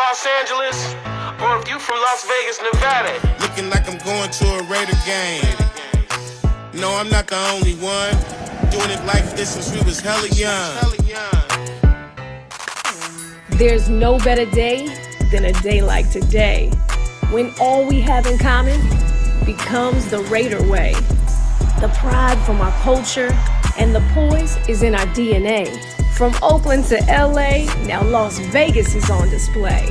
Los Angeles, or if you from Las Vegas, Nevada. Looking like I'm going to a Raider game. No, I'm not the only one. Doing it like this since we was hella young. There's no better day than a day like today, when all we have in common becomes the Raider way. The pride from our culture and the poise is in our DNA. From Oakland to LA, now Las Vegas is on display.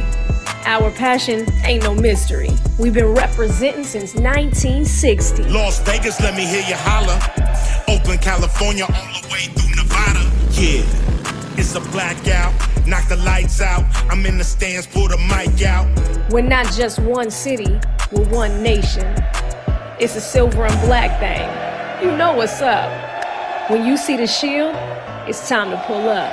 Our passion ain't no mystery. We've been representing since 1960. Las Vegas, let me hear you holler. Oakland, California, all the way through Nevada. Yeah, it's a blackout. Knock the lights out. I'm in the stands, pull the mic out. We're not just one city, we're one nation. It's a silver and black thing. You know what's up. When you see the shield, it's time to pull up.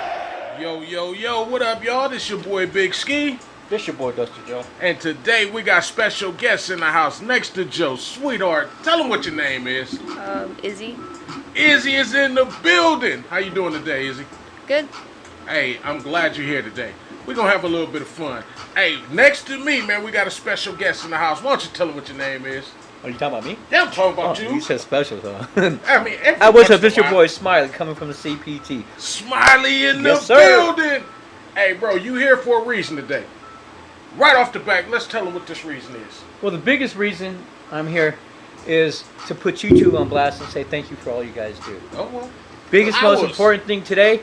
Yo, what up, y'all? This your boy Big Ski. This your boy Dusty Joe. And today we got special guests in the house next to Joe. Sweetheart, tell them what your name is. Izzy. Izzy is in the building. How you doing today, Izzy? Good. Hey, I'm glad you're here today. We're going to have a little bit of fun. Hey, next to me, man, we got a special guest in the house. Why don't you tell them what your name is? Are you talking about me? Yeah, I'm talking about you. You said special, though. I mean, what's up? This your boy Smiley coming from the CPT. Smiley in the Yes, sir. building. Hey, bro, you here for a reason today. Right off the back, let's tell them what this reason is. Well, the biggest reason I'm here is to put you two on blast and say thank you for all you guys do. Oh, well. Biggest, Well, most important thing today,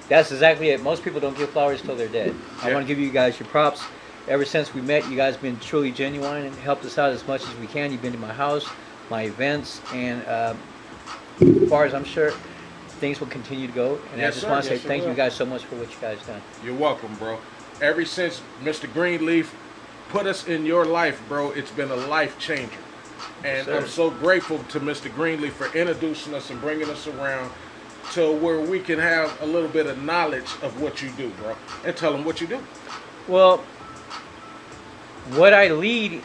that's exactly it. Most people don't give flowers till they're dead. I Yeah. want to give you guys your props. Ever since we met, you guys have been truly genuine and helped us out as much as we can. You've been to my house, my events, and as far as I'm sure, things will continue to go. And Yes, I just sir. want to say Yes, it thank you will. guys so much for what you guys done. You're welcome, bro. Ever since Mr. Greenleaf put us in your life, bro, it's been a life changer. And Yes, I'm so grateful to Mr. Greenleaf for introducing us and bringing us around to where we can have a little bit of knowledge of what you do, bro. And tell them what you do. Well, what I lead,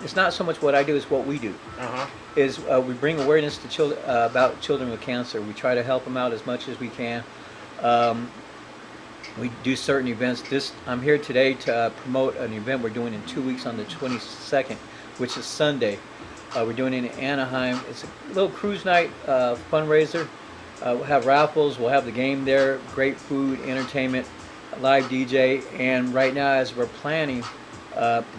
it's not so much what I do, it's what we do. Uh-huh. Is we bring awareness to children about children with cancer. We try to help them out as much as we can. We do certain events. I'm here today to promote an event we're doing in 2 weeks on the 22nd, which is Sunday. We're doing it in Anaheim. It's a little cruise night fundraiser. We'll have raffles. We'll have the game there. Great food, entertainment, live DJ. And right now, as we're planning,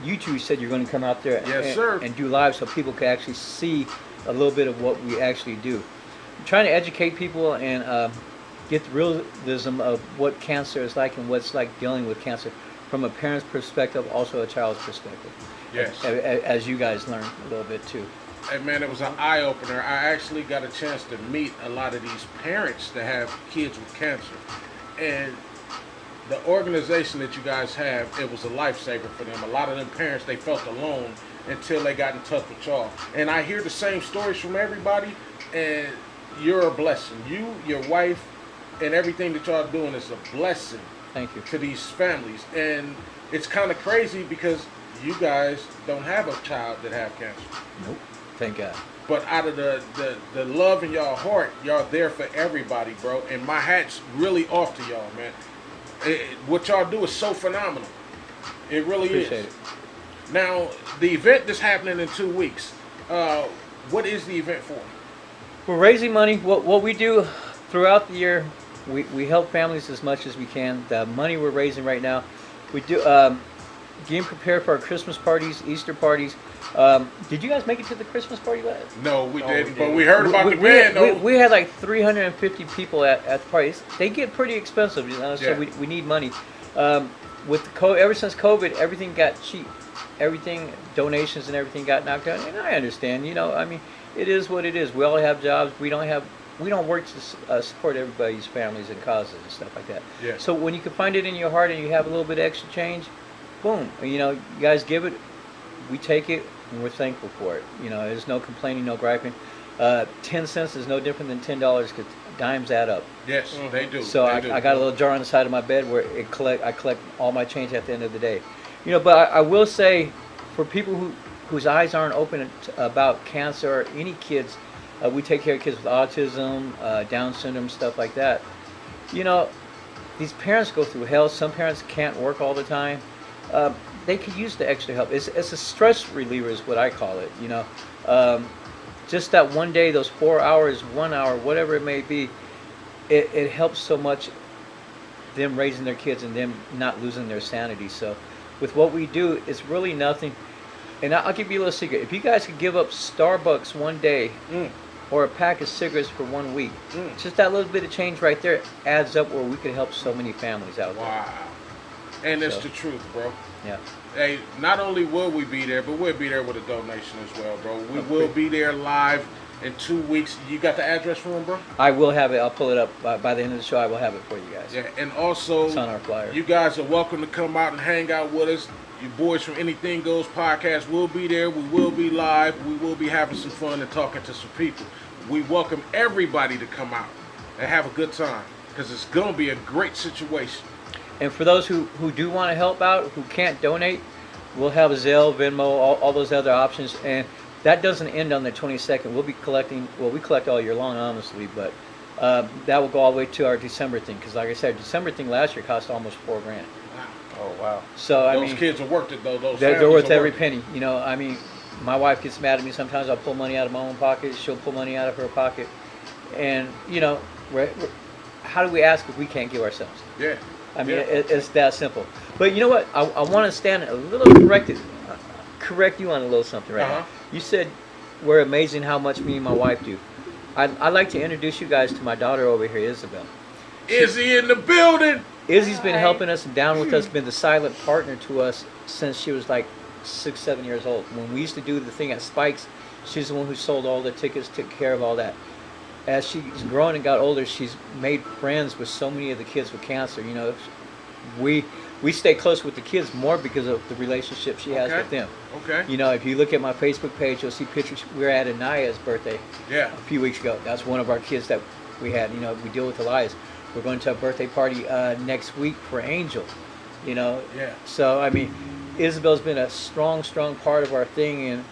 you two said you're going to come out there Yes, sir. and do live so people can actually see a little bit of what we actually do. I'm trying to educate people and get the realism of what cancer is like and what's like dealing with cancer from a parent's perspective, also a child's perspective. Yes. As you guys learn a little bit too. Hey, man, it was an eye-opener. I actually got a chance to meet a lot of these parents that have kids with cancer. And the organization that you guys have, it was a lifesaver for them. A lot of them parents, they felt alone until they got in touch with y'all. And I hear the same stories from everybody, and you're a blessing. You, your wife, and everything that y'all are doing is a blessing. Thank you. To these families. And it's kind of crazy because you guys don't have a child that have cancer. Nope. Thank God. But out of the love in y'all heart, y'all there for everybody, bro. And my hat's really off to y'all, man. What y'all do is so phenomenal. It really Appreciate is. it. Now, the event that's happening in 2 weeks, what is the event for? We're raising money. What we do throughout the year, we help families as much as we can. The money we're raising right now, we do getting prepared for our Christmas parties, Easter parties. Did you guys make it to the Christmas party last? No, we didn't. But we heard about the we, band, though. we had like 350 people at the parties. They get pretty expensive, you know, so Yeah. we need money. With ever since COVID, everything got cheap. Everything, donations and everything got knocked down. And I understand, you know, I mean, it is what it is. We all have jobs. We don't work to support everybody's families and causes and stuff like that. Yeah. So when you can find it in your heart and you have a little bit of extra change, boom, you know, you guys give it, we take it, and we're thankful for it. You know, there's no complaining, no griping. 10 cents is no different than $10 because dimes add up. Yes, they do. So They do. I got a little jar on the side of my bed where I collect all my change at the end of the day. You know, but I will say, for people whose eyes aren't open about cancer or any kids, we take care of kids with autism, Down syndrome, stuff like that. You know, these parents go through hell. Some parents can't work all the time. they could use the extra help. It's a stress reliever is what I call it, you know. Just that one day, those 4 hours, 1 hour, whatever it may be, it helps so much them raising their kids and them not losing their sanity. So with what we do, it's really nothing. And I'll give you a little secret. If you guys could give up Starbucks one day or a pack of cigarettes for 1 week, just that little bit of change right there adds up where we could help so many families out there. Wow. And it's So. the truth, bro. Yeah. Hey, not only will we be there, but we'll be there with a donation as well, bro. We Okay. will be there live in 2 weeks. You got the address for them, bro? I will have it. I'll pull it up by the end of the show. I will have it for you guys. Yeah, and also, It's on our flyer. you guys are welcome to come out and hang out with us. You boys from Anything Goes podcast will be there. We will be live. We will be having some fun and talking to some people. We welcome everybody to come out and have a good time because it's going to be a great situation. And for those who do want to help out, who can't donate, we'll have Zelle, Venmo, all those other options. And that doesn't end on the 22nd. We'll be collecting, well, we collect all year long, honestly, but that will go all the way to our December thing. Because like I said, December thing last year cost almost $4,000. Oh, wow. So, I Those mean, kids are worth it, though. Those they're families worth are every worth it. penny. You know, I mean, my wife gets mad at me sometimes. I'll pull money out of my own pocket. She'll pull money out of her pocket. And, you know, how do we ask if we can't give ourselves? Yeah. I mean, Yeah. it's that simple. But you know what? I want to stand a little correct you on a little something right Uh-huh. now. You said we're amazing how much me and my wife do. I'd like to introduce you guys to my daughter over here, Isabel. Izzy in the building. Izzy's been Hi. helping us and down with us, been the silent partner to us since she was like 6, 7 years old. When we used to do the thing at Spikes, she's the one who sold all the tickets, took care of all that. As she's grown and got older, she's made friends with so many of the kids with cancer. You know, we stay close with the kids more because of the relationship she has Okay. with them. Okay. You know, if you look at my Facebook page, you'll see pictures. We were at Anaya's birthday Yeah. a few weeks ago. That's one of our kids that we had. You know, we deal with Elias. We're going to a birthday party next week for Angel. You know. Yeah. So I mean, Isabel's been a strong part of our thing, and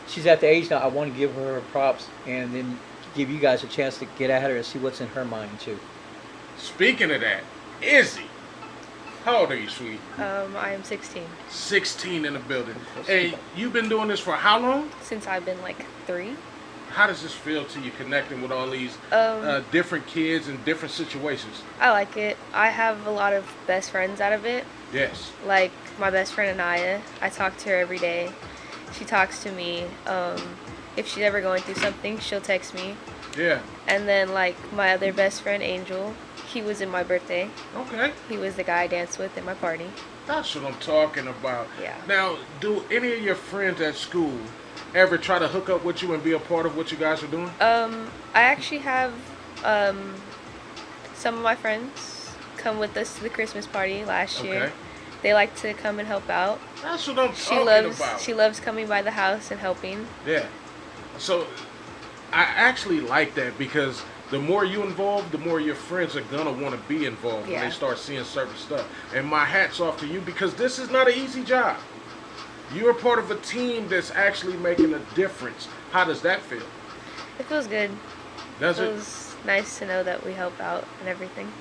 she's at the age now. I want to give her props, and then give you guys a chance to get at her and see what's in her mind too. Speaking of that, Izzy. How old are you, sweetie? I am 16. 16 in the building. Hey, you've been doing this for how long? Since I've been like 3. How does this feel to you connecting with all these different kids in different situations? I like it. I have a lot of best friends out of it. Yes. Like my best friend Anaya. I talk to her every day. She talks to me. If she's ever going through something, she'll text me. Yeah. And then like my other best friend Angel, he was in my birthday. Okay. He was the guy I danced with at my party. That's what I'm talking about. Yeah. Now, do any of your friends at school ever try to hook up with you and be a part of what you guys are doing? I actually have some of my friends come with us to the Christmas party last year. Okay. They like to come and help out. That's what I'm She talking loves about. she loves coming by the house and helping. Yeah. So, I actually like that because the more you involve, the more your friends are gonna want to be involved when Yeah. they start seeing certain stuff. And my hat's off to you because this is not an easy job. You're part of a team that's actually making a difference. How does that feel? It feels good. Does It it? was nice to know that we help out and everything.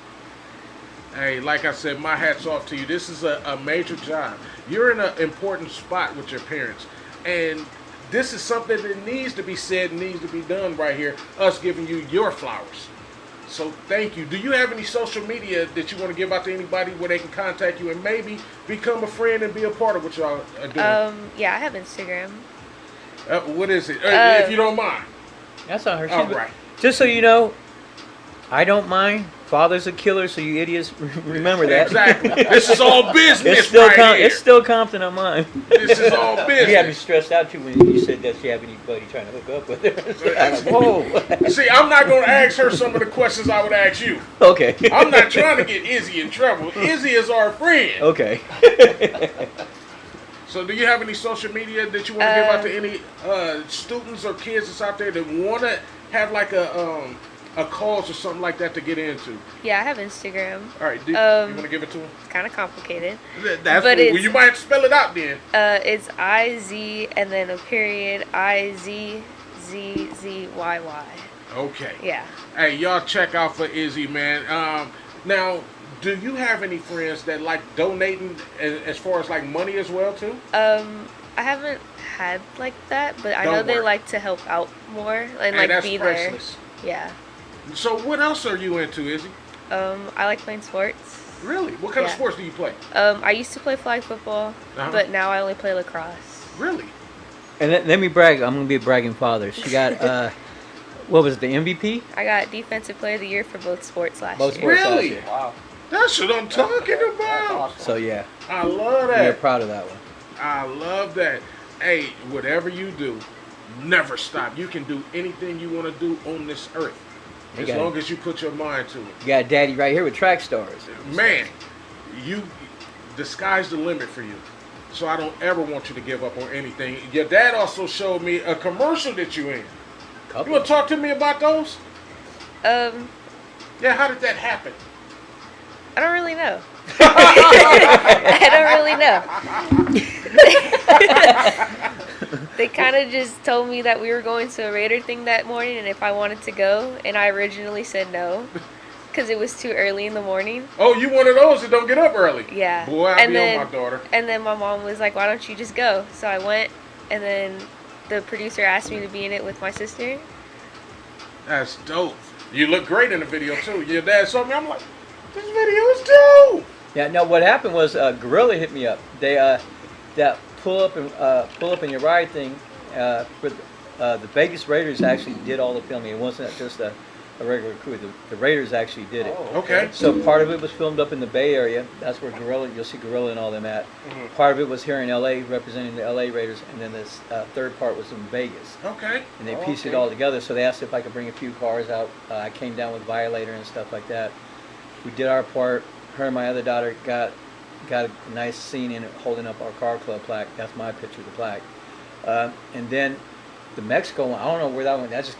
Hey, like I said, my hat's off to you. This is a major job. You're in an important spot with your parents. And this is something that needs to be said, needs to be done right here. Us giving you your flowers. So thank you. Do you have any social media that you want to give out to anybody where they can contact you and maybe become a friend and be a part of what y'all are doing? Yeah, I have Instagram. What is it? If you don't mind. That's on her. All She's- right. Just so you know, I don't mind. Father's a killer, so you idiots remember that. Exactly. This is all business It's still right here. it's still Compton on mine. This is all You had me business. stressed out too when you said that she have anybody trying to hook up with her. I'm like, whoa. See, I'm not going to ask her some of the questions I would ask you. Okay. I'm not trying to get Izzy in trouble. Izzy is our friend. Okay. So do you have any social media that you want to give out to any students or kids that's out there that want to have like a cause or something like that to get into? Yeah, I have Instagram. All right, you want to give it to them? It's kind of complicated. That's but well, it's- you might have to spell it out then. It's IZ and then a period IZZZYY. Okay. Yeah. Hey, y'all check out for Izzy, man. Now, Do you have any friends that like donating as far as like money as well too? I haven't had like that, but I Don't know they worry. like to help out more and Hey, like that's be priceless. there. Yeah. So what else are you into, Izzy? I like playing sports. Really? What kind of Yeah. sports do you play? I used to play flag football, Uh-huh. but now I only play lacrosse. Really? And let me brag. I'm gonna be a bragging father. She got what was it, the MVP? I got defensive player of the year for both sports last Both year. sports last Really? year. Wow. That's what I'm talking That's about. awesome. So yeah, I love we're that. proud of that one. I love that. Hey, whatever you do, never stop. You can do anything you want to do on this earth. You As got long it. as you put your mind to it. You got daddy right here with track stars. Man, the sky's the limit for you. So I don't ever want you to give up on anything. Your dad also showed me a commercial that you in. You Couple. want to talk to me about those? Um, Yeah, how did that happen? I don't really know. I don't really know. They kind of just told me that we were going to a Raider thing that morning and if I wanted to go, and I originally said no because it was too early in the morning. Oh, you one of those that don't get up early? Yeah. Boy, I'll And be then- on my daughter. And then my mom was like, "Why don't you just go?" So I went, and then the producer asked me to be in it with my sister. That's dope. You look great in the video too. Your dad saw me. I'm like, this video is dope. Yeah. No, what happened was Gorilla hit me up. They that pull up in your ride thing. The Vegas Raiders actually did all the filming. It wasn't just a regular crew. The Raiders actually did it. Oh, Okay. So part of it was filmed up in the Bay Area. That's where Gorilla, you'll see Gorilla and all them at. Part of it was here in LA, representing the LA Raiders, and then this third part was in Vegas. Okay. And they pieced it all together. So they asked if I could bring a few cars out. I came down with Violator and stuff like that. We did our part. Her and my other daughter got a nice scene in it, holding up our car club plaque. That's my picture of the plaque. And then the Mexico one, I don't know where that one. That's just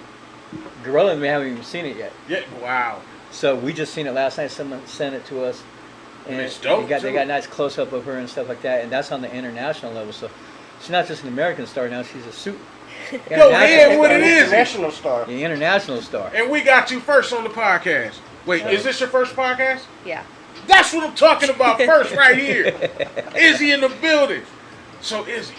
Gorilla and me haven't even seen it yet. Yeah. Wow. So we just seen it last night. Someone sent it to us, and It's dope, they too. got a nice close up of her and stuff like that. And that's on the international level. So she's not just an American star now; she's a Go ahead, what it is. International star. The international star. And we got you first on the podcast. Wait, is this your first podcast? Yeah. That's what I'm talking about first right here. Izzy in the building. So Izzy,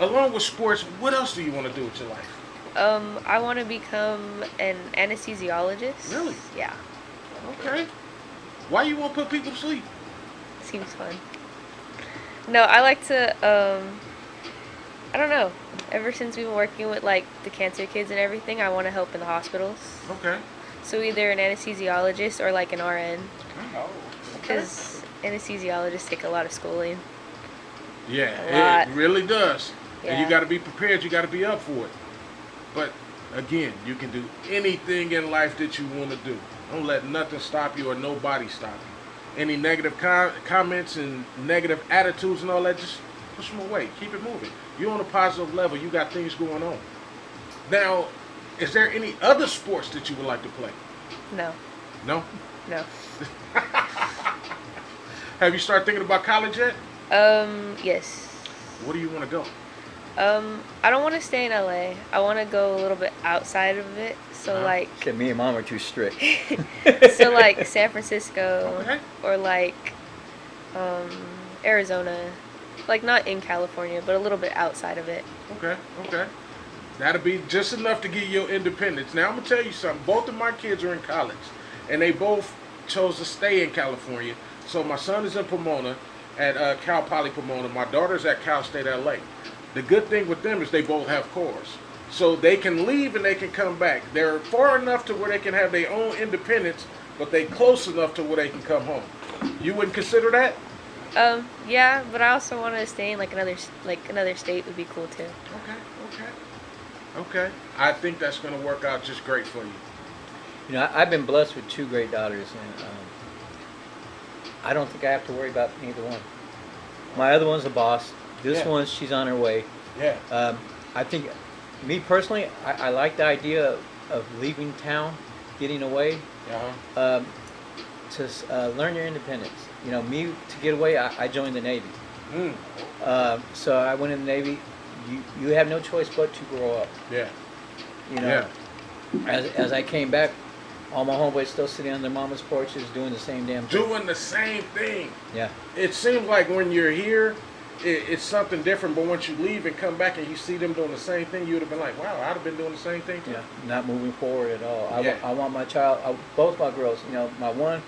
along with sports, what else do you want to do with your life? I want to become an anesthesiologist. Really? Yeah. Okay. Why you want to put people to sleep? Seems fun. No, I like to, I don't know. Ever since we've been working with like the cancer kids and everything, I want to help in the hospitals. Okay. So either an anesthesiologist or like an RN, Oh. because anesthesiologists take a lot of schooling. Yeah, A lot. it really does. And you Yeah. got to be prepared. You got to be up for it. But again, you can do anything in life that you want to do. Don't let nothing stop you or nobody stop you. Any negative comments and negative attitudes and all that, just push them away. Keep it moving. You're on a positive level. You got things going on. Now, is there any other sports that you would like to play? No, No? no. Have you started thinking about college yet? Yes. Where do you want to go? I don't want to stay in LA. I want to go a little bit outside of it. So Uh-huh. like, Said me and mom are too strict. so like San Francisco Okay. or like, Arizona, like not in California, but a little bit outside of it. Okay, okay. That'll be just enough to give you your independence. Now, I'm going to tell you something. Both of my kids are in college, and they both chose to stay in California. So my son is in Pomona at Cal Poly Pomona. My daughter's at Cal State LA. The good thing with them is they both have cars. So they can leave and they can come back. They're far enough to where they can have their own independence, but they close enough to where they can come home. You wouldn't consider that? Yeah, but I also want to stay in like another state would be cool too. Okay, okay. Okay. I think that's going to work out just great for you. You know, I've been blessed with two great daughters, and I don't think I have to worry about either one. My other one's a boss. This Yeah. one, she's on her way. Yeah. I think, me personally, I like the idea of leaving town, getting away, Uh-huh. to learn your independence. You know, me, to get away, I joined the Navy. Mm. So I went in the Navy. You have no choice but to grow up. Yeah. You know, Yeah. as I came back, All my homeboys still sitting on their mama's porches doing the same damn thing. Doing the same thing. Yeah. It seems like when you're here, it's something different, but once you leave and come back and you see them doing the same thing, you would have been like, wow, I'd have been doing the same thing too. Yeah, not moving forward at all. Yeah. I want my child, both my girls, you know, my one,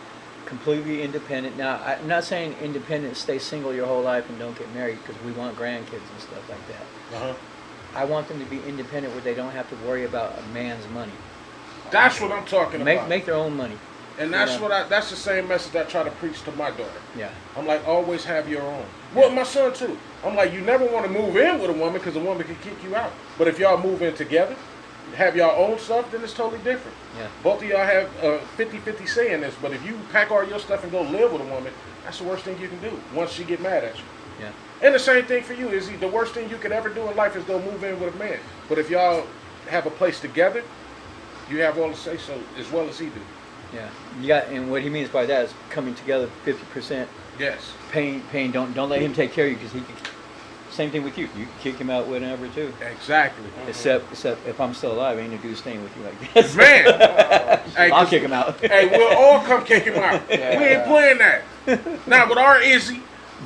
completely independent. Now, I'm not saying independent, stay single your whole life and don't get married, because we want grandkids and stuff like that. Uh-huh. I want them to be independent where they don't have to worry about a man's money. That's what I'm talking about. Make their own money. And that's you know? that's the same message I try to preach to my daughter. Yeah. I'm like, always have your own. Well, my son too. I'm like, you never want to move in with a woman because a woman can kick you out. But if y'all move in together, have y'all own stuff, then it's totally different. Yeah. Both of y'all have 50-50 say in this. But if you pack all your stuff and go live with a woman, that's the worst thing you can do once she get mad at you. Yeah. And the same thing for you, Izzy. The worst thing you could ever do in life is go move in with a man. But if y'all have a place together, you have all the say so as well as he do. Yeah. You got, and what he means by that is coming together 50%. Yes. Paying. Don't let him take care of you, because he can. Same thing with you. You can kick him out whenever too. Exactly. Except if I'm still alive, I ain't gonna do staying with you, I guess. Man. Hey, I'll kick him out. Hey, we'll all come kick him out. We ain't playing that. Now with our Izzy,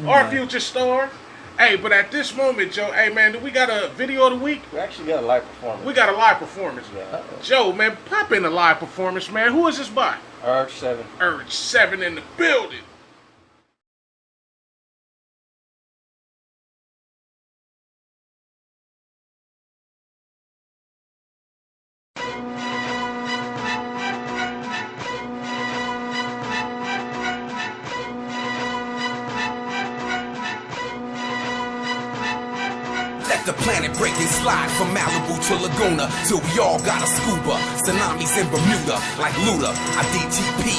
our future star. Hey, but at this moment, Joe, hey man, do we got a video of the week? We actually got a live performance. We got a live performance. Yeah. Joe, man, pop in a live performance, man. Who is this by? Urge 7. Urge 7 in the building. Let the planet break and slide from Malibu to Laguna till we all got a scuba. Tsunamis in Bermuda like Luda. I DTP,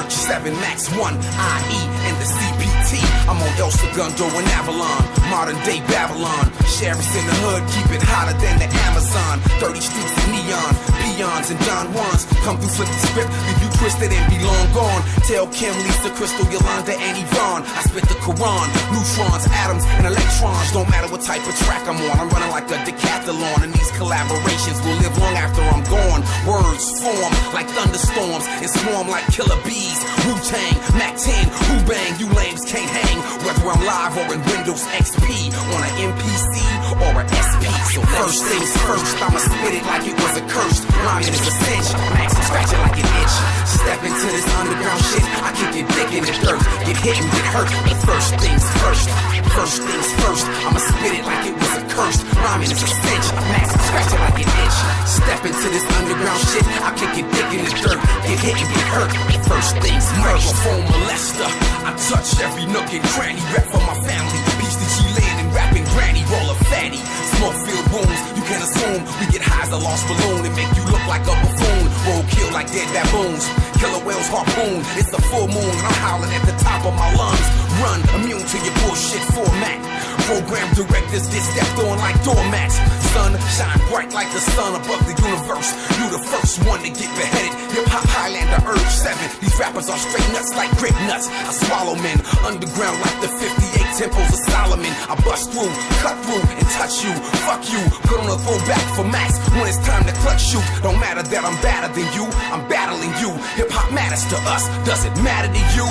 Urge 7, Max 1, IE, and the CPT. I'm on El Segundo and Avalon, modern day Babylon. Sheriffs in the hood keep it hotter than the Amazon. 30 streets of neon, peons and Don Juans. Come through, flip the script, leave you twisted and be long gone. Tell Kim, Lisa, Crystal, Yolanda, and Yvonne. I spit the Quran, neutrons, atoms, and electrons. Don't matter what type of track I'm on, I'm running like a decathlon. And these collaborations will live long after I'm gone. Words form like thunderstorms and swarm like killer bees. Wu-Tang, Mac 10, who bang, you lames can't hang. Whether I'm live or in Windows XP, on an MPC or an SP. So first things first, I'ma spit it like it was a curse. Rhyming is a cinch, Max scratch it like an itch. Step into this underground shit, I kick your dick in the dirt. Get hit and get hurt, but first things first. First things first, I'ma spit it like it was a curse. Rhyming is a cinch, Max scratch it like an itch. Step into this underground shit, I kick your dick in the dirt. Get hit and get hurt, but first things first. Microphone molester, I touch every nook and cranny. Rap for my family, peace to G-Land and rapping granny. Roll a fatty, smoke filled wounds. You can assume we get high as a lost balloon and make you look like a buffoon. Roll kill like dead baboons. Killer whales harpoon. It's the full moon and I'm howling at the top of my lungs. Run, immune to your bullshit format. Program directors get stepped on like doormats. Sun shine bright like the sun above the universe. You the first one to get beheaded. Hip hop Highlander Urge 7. These rappers are straight nuts like grape nuts. I swallow men underground like the 58 temples of Solomon. I bust through, cut through, and touch you. Fuck you. Put on a throwback for Max when it's time to clutch shoot. Don't matter that I'm better than you. I'm battling you. Hip hop matters to us. Does it matter to you?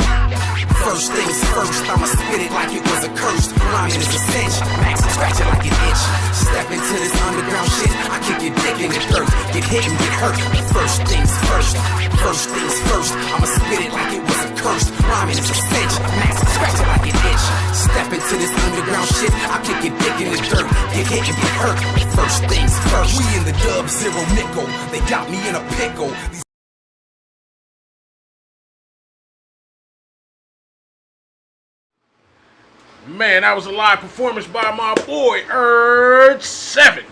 First things first, I'ma spit it like it was a curse. Rhyming is a cinch, Max scratch it like an itch. Step into this underground shit, I kick your dick in the dirt. Get hit and get hurt, but first things first. First things first, I'ma spit it like it was a curse. Rhyming is a cinch, Max scratch it like an itch. Step into this underground shit, I kick your dick in the dirt. Get hit and get hurt, but first things first. We in the dub zero nickel, they got me in a pickle. Man, that was a live performance by my boy Urge 7.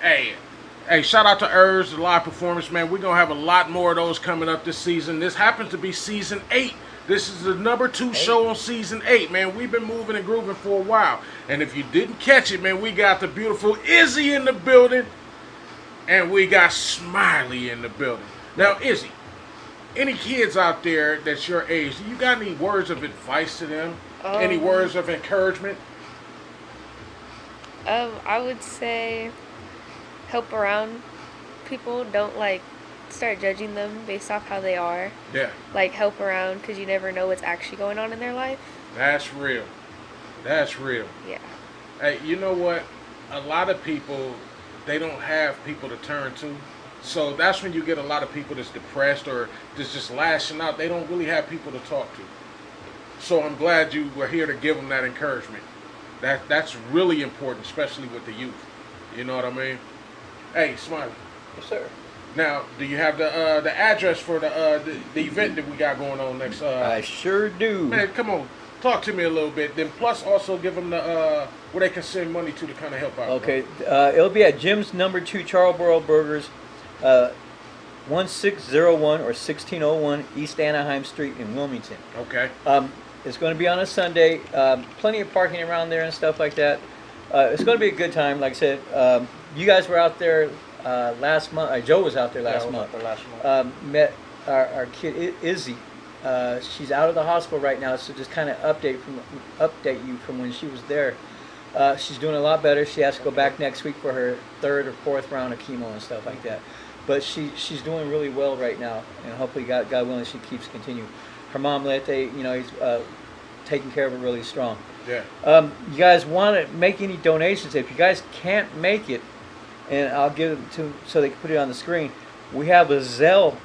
Hey, shout out to Urge, the live performance, man. We're going to have a lot more of those coming up this season. This happens to be season 8. This is the number 2 show on season 8, man. We've been moving and grooving for a while. And if you didn't catch it, man, we got the beautiful Izzy in the building. And we got Smiley in the building. Now, Izzy, any kids out there that's your age, do you got any words of advice to them? Any words of encouragement? I would say help around people. Don't like start judging them based off how they are. Yeah, Like help around because you never know what's actually going on in their life. that's real. That's real. Yeah. Hey, you know what? A lot of people, they don't have people to turn to. So that's when you get a lot of people that's depressed or just lashing out. They don't really have people to talk to. So I'm glad you were here to give them that encouragement. That's really important, especially with the youth. You know what I mean? Hey, Smiley. Yes, sir. Now, do you have the address for the event that we got going on next? I sure do. Man, come on, talk to me a little bit. Then plus also give them the where they can send money to kind of help out. Okay, it'll be at Jim's number 2 Charlesboro Burgers, 1601 or 1601 East Anaheim Street in Wilmington. Okay. It's going to be on a Sunday. Plenty of parking around there and stuff like that. It's going to be a good time. Like I said, you guys were out there last month. Joe was out there last month. Met our kid Izzy. She's out of the hospital right now, so just kind of update you from when she was there. She's doing a lot better. She has to go back next week for her 3rd or 4th round of chemo and stuff like that. But she's doing really well right now, and hopefully, God willing, she keeps continuing. Her mom, Lete, he's taking care of her really strong. Yeah. You guys want to make any donations? If you guys can't make it, and I'll give it to so they can put it on the screen. We have a Zelle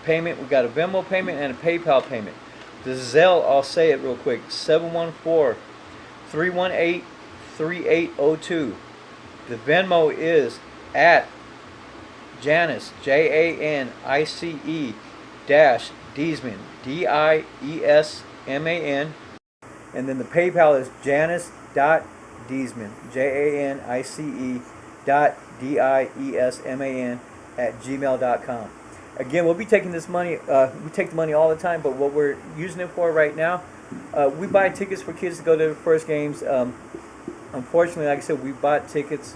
payment. We got a Venmo payment and a PayPal payment. The Zelle, I'll say it real quick: 714-318-3802. The Venmo is at Janice JANICE dash Diesman DIESMAN, and then the PayPal is janice.diesman JANICE.DIESMAN at gmail.com. Again, we'll be taking this money. We take the money all the time, but what we're using it for right now, we buy tickets for kids to go to the first games. Unfortunately, like I said, we bought tickets,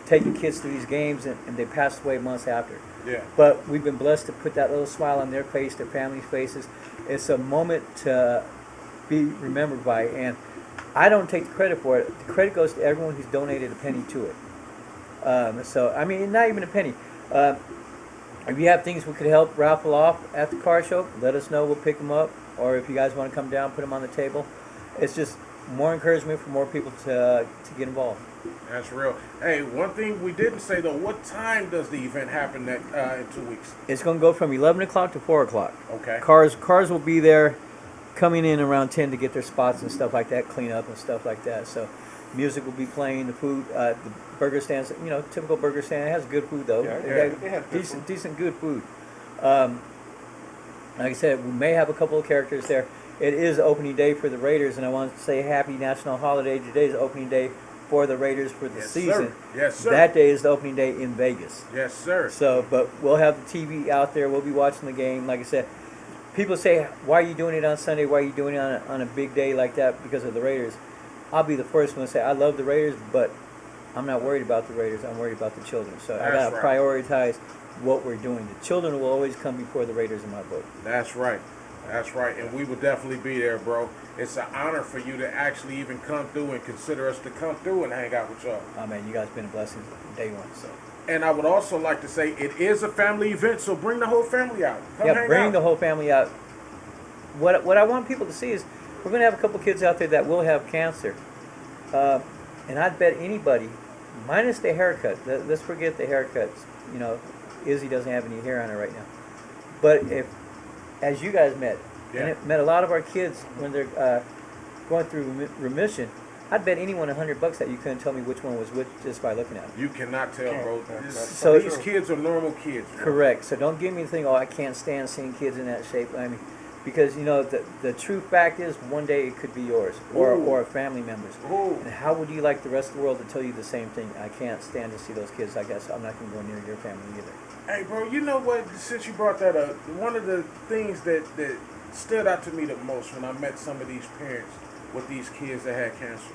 taking kids to these games, and they passed away months after. Yeah. But we've been blessed to put that little smile on their face, their families' faces. It's a moment to be remembered by, and I don't take the credit for it. The credit goes to everyone who's donated a penny to it. So, I mean, not even a penny. If you have things we could help raffle off at the car show, let us know. We'll pick them up. Or if you guys want to come down, put them on the table. It's just more encouragement for more people to get involved. That's real. Hey, one thing we didn't say though, what time does the event happen in 2 weeks? It's going to go from 11 o'clock to 4 o'clock. Okay. Cars will be there coming in around 10 to get their spots and stuff like that, clean up and stuff like that. So music will be playing, the food, the burger stands, typical burger stand. It has good food though. Yeah, They have decent good food. Like I said, we may have a couple of characters there. It is opening day for the Raiders, and I want to say happy national holiday. Today is opening day for the Raiders for the season. Sir. Yes, sir. That day is the opening day in Vegas. Yes, sir. So, but we'll have the TV out there. We'll be watching the game. Like I said, people say, why are you doing it on Sunday? Why are you doing it on a big day like that because of the Raiders? I'll be the first one to say, I love the Raiders, but I'm not worried about the Raiders. I'm worried about the children. So I got to prioritize what we're doing. The children will always come before the Raiders in my book. That's right. That's right. And we will definitely be there, bro. It's an honor for you to actually even come through and consider us to come through and hang out with y'all. Oh, man, you guys been a blessing from day one. So. And I would also like to say it is a family event, so bring the whole family out. Come hang bring out. the whole family out. What I want people to see is we're going to have a couple kids out there that will have cancer. And I'd bet anybody, minus the haircut, let's forget the haircuts. Izzy doesn't have any hair on her right now. But as you guys met, and it met a lot of our kids when they're going through remission, I'd bet anyone $100 that you couldn't tell me which one was which just by looking at them. You cannot tell, bro. So these kids are normal kids. Bro. Correct. So don't give me the thing, I can't stand seeing kids in that shape. I mean, because the true fact is one day it could be yours or a family member's. Ooh. And how would you like the rest of the world to tell you the same thing? I can't stand to see those kids. I guess I'm not going to go near your family either. Hey, bro, you know what? Since you brought that up, one of the things that stood out to me the most when I met some of these parents with these kids that had cancer,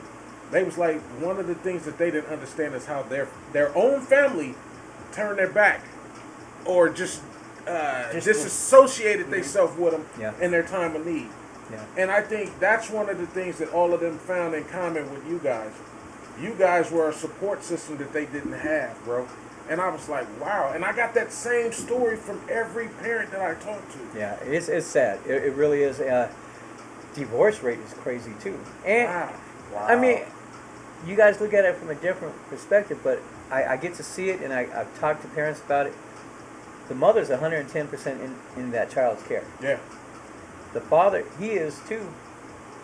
they was like, one of the things that they didn't understand is how their own family turned their back or just disassociated themselves with them in their time of need. Yeah. And I think that's one of the things that all of them found in common with you guys. You guys were a support system that they didn't have, bro. And I was like, wow. And I got that same story from every parent that I talked to. Yeah, it's sad. It really is. Divorce rate is crazy too. And Wow. I mean, you guys look at it from a different perspective, but I get to see it, and I've talked to parents about it. The mother's 110% in that child's care. Yeah. The father, he is too,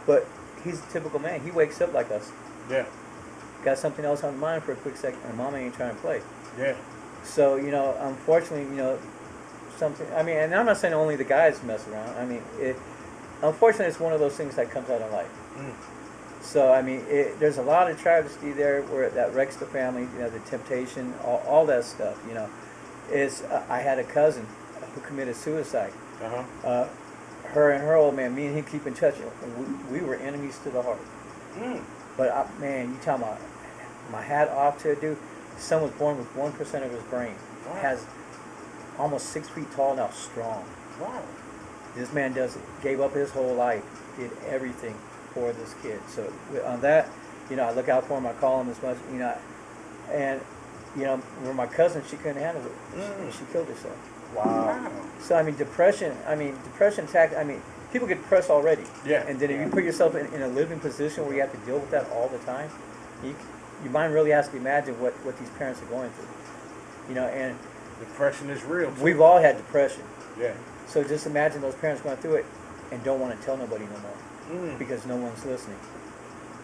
but he's a typical man. He wakes up like us. Yeah. Got something else on mind for a quick second, and mama ain't trying to play. Yeah. So, unfortunately, something, I mean, and I'm not saying only the guys mess around. I mean, unfortunately, it's one of those things that comes out in life. So, I mean, there's a lot of travesty there where that wrecks the family, the temptation, all that stuff, I had a cousin who committed suicide. Uh-huh. Her and her old man, me and him keep in touch. We were enemies to the heart. But, man, you talking about my hat off to a dude. His son was born with 1% of his brain. Wow. Has almost 6 feet tall now, strong. Wow. This man gave up his whole life, did everything for this kid. So on that, I look out for him. I call him as much, and with my cousin, she couldn't handle it. And she killed herself. Wow. So I mean, depression attack. I mean, people get depressed already. Yeah. And then if you put yourself in a living position where you have to deal with that all the time, your mind really has to imagine what these parents are going through. And Depression is real. Too. we've all had depression. Yeah. So just imagine those parents going through it and don't want to tell nobody no more because no one's listening.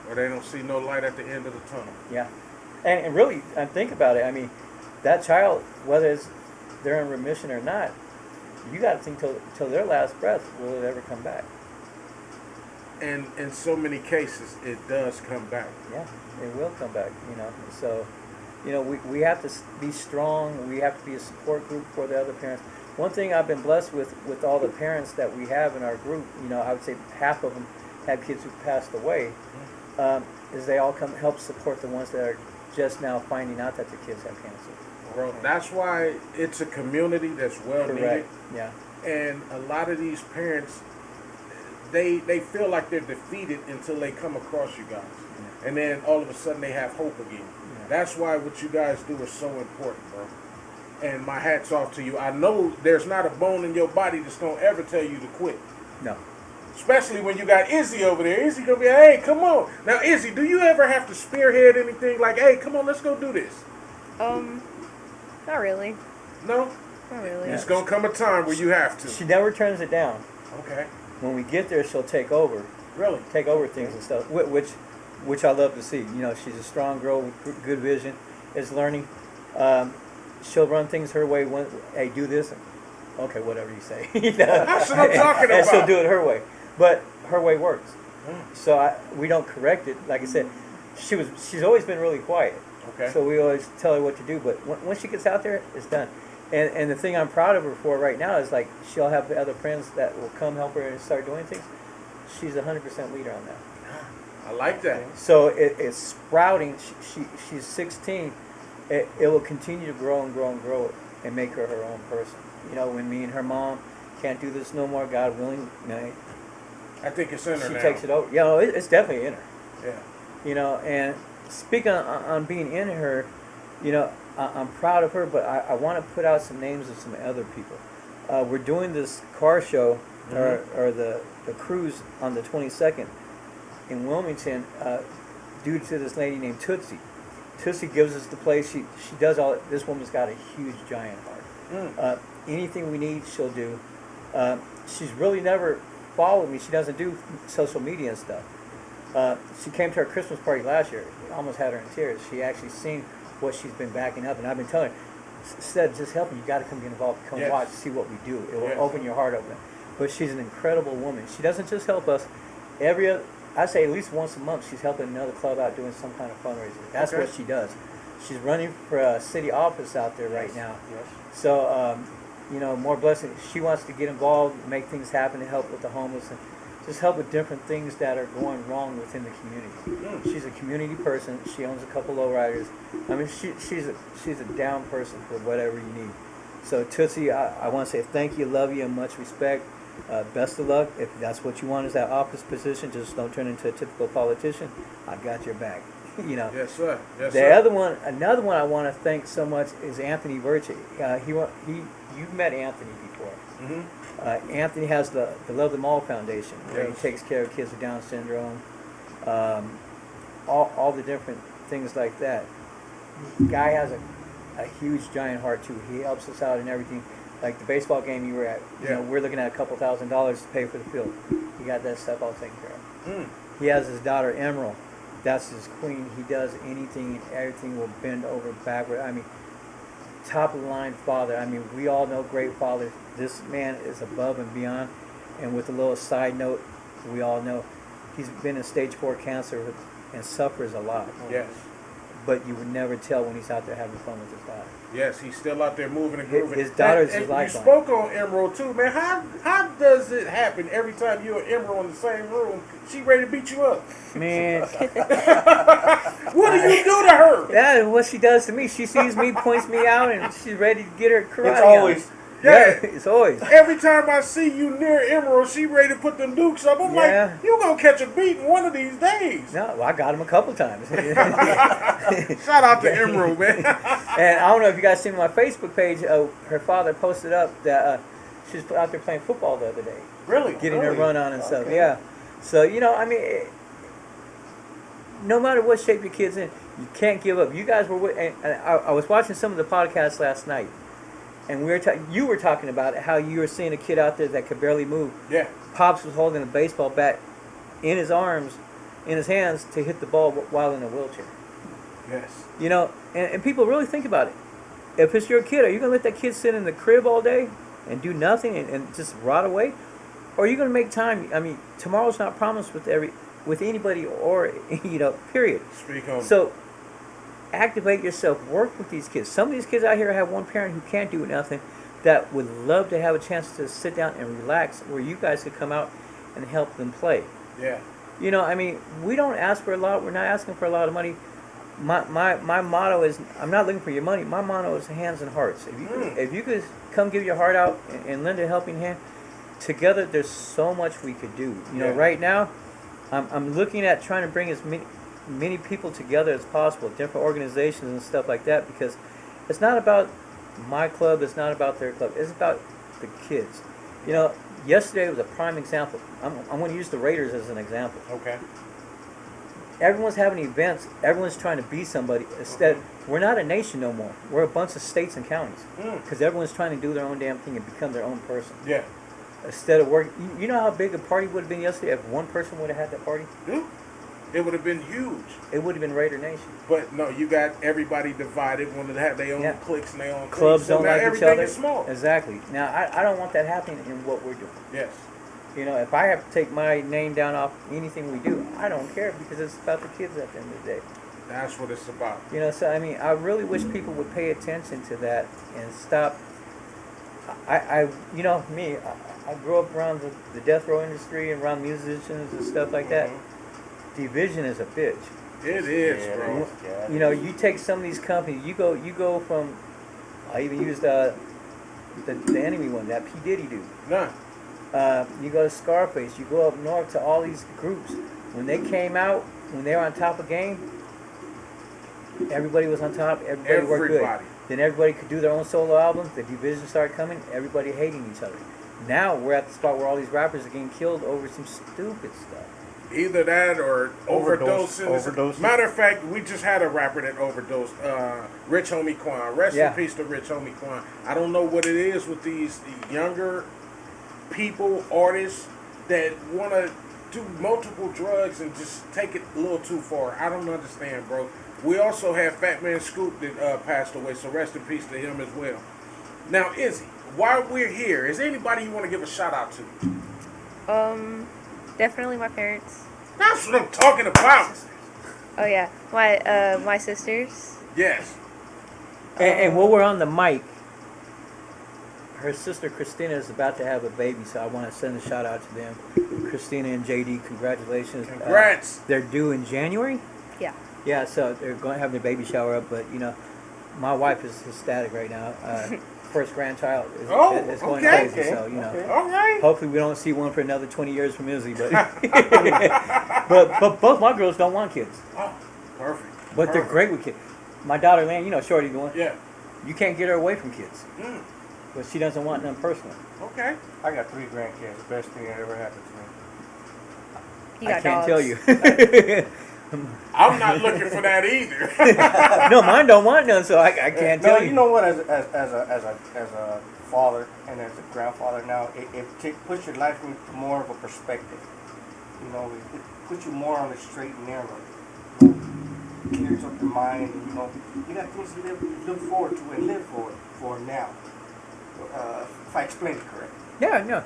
Or they don't see no light at the end of the tunnel. Yeah. And really, think about it. I mean, that child, whether they're in remission or not, you got to think till their last breath, will it ever come back? And in so many cases, it does come back. Yeah, it will come back, So, we have to be strong. We have to be a support group for the other parents. One thing I've been blessed with all the parents that we have in our group, I would say half of them have kids who passed away, is they all come help support the ones that are just now finding out that their kids have cancer. Bro, that's why it's a community that's well needed. Correct. Yeah. And a lot of these parents, they feel like they're defeated until they come across you guys. Yeah. And then all of a sudden they have hope again. Yeah. That's why what you guys do is so important, bro. And my hat's off to you. I know there's not a bone in your body that's going to ever tell you to quit. No. Especially when you got Izzy over there. Izzy going to be, hey, come on. Now, Izzy, do you ever have to spearhead anything like, hey, come on, let's go do this? Not really. No? Not really. It's going to come a time where you have to. She never turns it down. Okay. When we get there, she'll take over. Really? Take over things and stuff, which I love to see. She's a strong girl with good vision, is learning. She'll run things her way. Hey, do this. Okay, whatever you say. That's what I'm talking about. And she'll do it her way. But her way works. So we don't correct it. Like I said, she's always been really quiet. Okay. So we always tell her what to do. But once she gets out there, it's done. And the thing I'm proud of her for right now is like she'll have other friends that will come help her and start doing things. She's 100% leader on that. I like that. So it's sprouting. She's 16. It will continue to grow and grow and grow and make her her own person. When me and her mom can't do this no more, God willing, I think it's in her she now. takes it over. Yeah, it's definitely in her. Yeah. And speaking on being in her, I'm proud of her, but I want to put out some names of some other people. We're doing this car show, or the cruise on the 22nd in Wilmington, due to this lady named Tootsie. Tootsie gives us the place. She does all. This woman's got a huge, giant heart. Anything we need, she'll do. She's really never followed me. She doesn't do social media and stuff. She came to our Christmas party last year. Almost had her in tears. She actually seen what she's been backing up, and I've been telling her, said, just help me. You got to come get involved. Come watch, see what we do. It will open your heart open. But she's an incredible woman. She doesn't just help us. I say at least once a month, she's helping another club out doing some kind of fundraiser. That's what she does. She's running for a city office out there right now. Yes. So, more blessings. She wants to get involved, make things happen, and help with the homeless, and just help with different things that are going wrong within the community. She's a community person. She owns a couple lowriders. I mean, she's a down person for whatever you need. So, Tootsie, I want to say thank you, love you, and much respect. Best of luck. If that's what you want is that office position, just don't turn into a typical politician. I got your back. you know. Yes, sir. Yes, The sir. other one, another one I want to thank so much is Anthony Virtue. You've met Anthony before. Anthony has the Love Them All Foundation, where Yes. he takes care of kids with Down syndrome, all the different things like that. Guy has a huge giant heart too. He helps us out in everything. Like the baseball game you were at, you know, we're looking at a couple $1,000s to pay for the field. He got that stuff all taken care of. He has his daughter Emerald. That's his queen. He does anything and everything will bend over backward. I mean, top of the line father. I mean, we all know great fathers. This man is above and beyond. And with a little side note, we all know he's been in stage 4 cancer and suffers a lot. Yes. But you would never tell when he's out there having fun with his daughter. Yes, he's still out there moving and grooving. His daughter's And his you lifeline. spoke on Emerald too, man. How does it happen every time you and Emerald in the same room? She ready to beat you up. Man, What do you do to her? that is what she does to me. She sees me, points me out, and she's ready to get her karate It's always. on. Yeah. Yeah, it's always. Every time I see you near Emerald, she ready to put them dukes up. I'm Yeah. like, you gonna catch a beating one of these days. No, well, I got him a couple times. Shout out to Emerald, man. And I don't know if you guys seen my Facebook page. Her father posted up that she was out there playing football the other day, Really? getting her Really? run on and stuff. Okay. Yeah. So you know, I mean, no matter what shape your kid's in, you can't give up. You guys were with, and I was watching some of the podcasts last night, and you were talking about how you were seeing a kid out there that could barely move. Yeah. Pops was holding a baseball bat in his arms, in his hands, to hit the ball while in a wheelchair. Yes. You know, and people really think about it. If it's your kid, are you going to let that kid sit in the crib all day and do nothing and just rot away? Or are you going to make time? I mean, tomorrow's not promised with anybody or, you know, period. Speak on. So activate yourself. Work with these kids. Some of these kids out here have one parent who can't do nothing that would love to have a chance to sit down and relax where you guys could come out and help them play. Yeah. You know, I mean, we don't ask for a lot. We're not asking for a lot of money. My motto is, I'm not looking for your money. My motto is hands and hearts. If you could come give your heart out and lend a helping hand, together there's so much we could do. You know, Yeah. right now, I'm looking at trying to bring as many people together as possible, different organizations and stuff like that, because it's not about my club, it's not about their club, it's about the kids. You know, yesterday was a prime example. I'm going to use the Raiders as an example. Okay. Everyone's having events. Everyone's trying to be somebody. Instead, we're not a nation no more. We're a bunch of states and counties. Because everyone's trying to do their own damn thing and become their own person. Yeah. Instead of working, you know how big a party would have been yesterday if one person would have had that party? Yeah. It would have been huge. It would have been Raider Nation. But no, you got everybody divided, wanted to have their own Yeah. cliques and their own Clubs things. So don't now like each everything other. is small. Exactly. Now, I don't want that happening in what we're doing. Yes. You know, if I have to take my name down off anything we do, I don't care because it's about the kids at the end of the day. That's what it's about. You know, so I mean, I really wish people would pay attention to that and stop. You know, me, I grew up around the death row industry and around musicians and stuff like that. Division is a bitch. It is, Yeah, bro. it is, yeah. You know, you take some of these companies, you go from, I even used the enemy one, that P. Diddy dude. Nah. You go to Scarface, you go up north to all these groups. When they came out, when they were on top of game, everybody was on top, everybody worked good. Everybody. Then everybody could do their own solo albums, the division started coming, everybody hating each other. Now we're at the spot where all these rappers are getting killed over some stupid stuff. Either that or overdosing. Overdosing. Matter of fact, we just had a rapper that overdosed. Rich Homie Quan. Rest Yeah. in peace to Rich Homie Quan. I don't know what it is with these younger people, artists, that want to do multiple drugs and just take it a little too far. I don't understand, bro. We also have Fat Man Scoop that passed away, so rest in peace to him as well. Now, Izzy, while we're here, is there anybody you want to give a shout out to? Definitely my parents. That's what I'm talking about. Oh yeah, my sisters. Yes. And while we're on the mic, her sister Christina is about to have a baby, so I want to send a shout out to them. Christina and JD, congratulations. Congrats. They're due in January? Yeah. Yeah, so they're going to have their baby shower up, but you know, my wife is ecstatic right now. First grandchild is going okay. crazy, so you know. All right. Hopefully we don't see one for another 20 years from Izzy, but but both my girls don't want kids. Perfect. But they're Perfect. great with kids. My daughter, man, you know, Shorty going. Yeah. You can't get her away from kids, Mm. but she doesn't want none personally. Okay. I got 3 grandkids. The best thing that ever happened to me. You got I can't dogs. tell you. I'm not looking for that either. No, mine don't want none, so I can't No, tell you. you know what? As a father and as a grandfather now, it puts your life into more of a perspective. You know, it puts you more on the straight and narrow. You know, clears up your mind. And, you know, you got things to look forward to and live for now. If I explained it correctly. Yeah, no.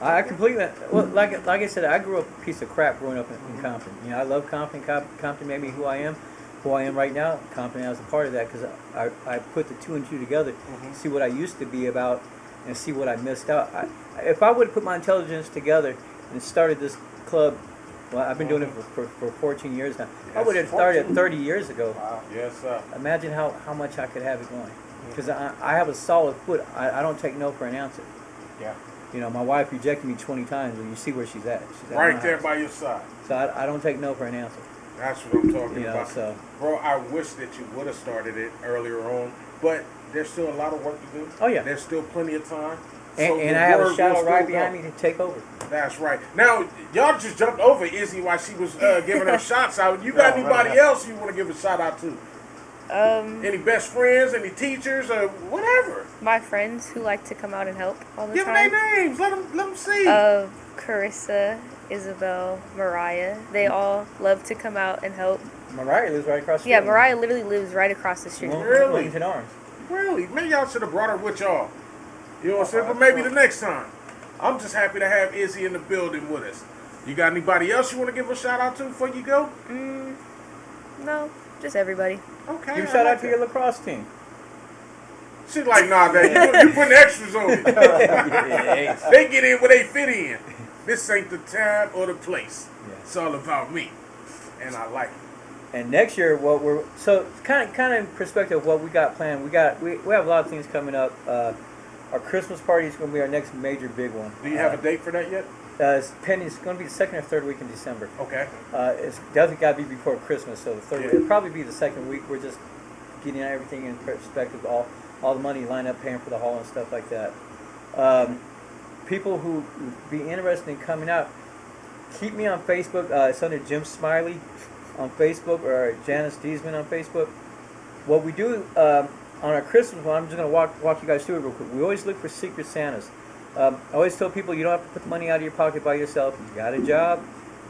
I completely. Well, like I said, I grew up a piece of crap growing up in Compton. You know, I love Compton. Compton made me who I am right now. Compton was a part of that because I put the 2 and 2 together, see what I used to be about, and see what I missed out. If I would have put my intelligence together and started this club, well, I've been doing it for 14 years now. I Yes, would have started 14. 30 years ago. Wow. Yes, sir. Imagine how much I could have it going. Because I have a solid foot. I don't take no for an answer. Yeah. You know, my wife rejected me 20 times, and you see where she's at. She's at Right my there house. by your side. So I don't take no for an answer. That's what I'm talking You know, about. so Bro, I wish that you would have started it earlier on, but there's still a lot of work to do. Oh, yeah. There's still plenty of time. and, So and the I have word a will shadow still right go. behind me to take over. That's right. Now, y'all just jumped over Izzy while she was giving her shots out. You got Right, anybody right. else you want to give a shout out to? Any best friends, any teachers, or whatever? My friends who like to come out and help all the Give them time. their names. Let them see. Carissa, Isabel, Mariah. They all love to come out and help. Mariah lives right across the Yeah, street. Mariah literally lives right across the street. Really? Wilmington Arms. Really? Maybe y'all should have brought her with y'all. You know what I'm saying? But maybe the next time. I'm just happy to have Izzy in the building with us. You got anybody else you want to give a shout out to before you go? No, just everybody. Okay. Give a I shout like out to that. your lacrosse team. She's like, nah, Dad, you putting extras on it. They get in where they fit in. This ain't the time or the place. Yeah. It's all about me. And I like it. And next year, what we're so kind of in perspective of what we got planned. We have a lot of things coming up. Our Christmas party is going to be our next major big one. Do you have a date for that yet? It's pending. It's going to be the 2nd or 3rd week in December. Okay. It's definitely got to be before Christmas, so the 3rd week. Yeah. It'll probably be the 2nd week. We're just getting everything in perspective, all the money lined up, paying for the hall and stuff like that. People who would be interested in coming out, keep me on Facebook. It's under Jim Smiley on Facebook or Janice Deesman on Facebook. What we do on our Christmas one, I'm just going to walk you guys through it real quick. We always look for Secret Santas. I always tell people you don't have to put the money out of your pocket by yourself. You got a job,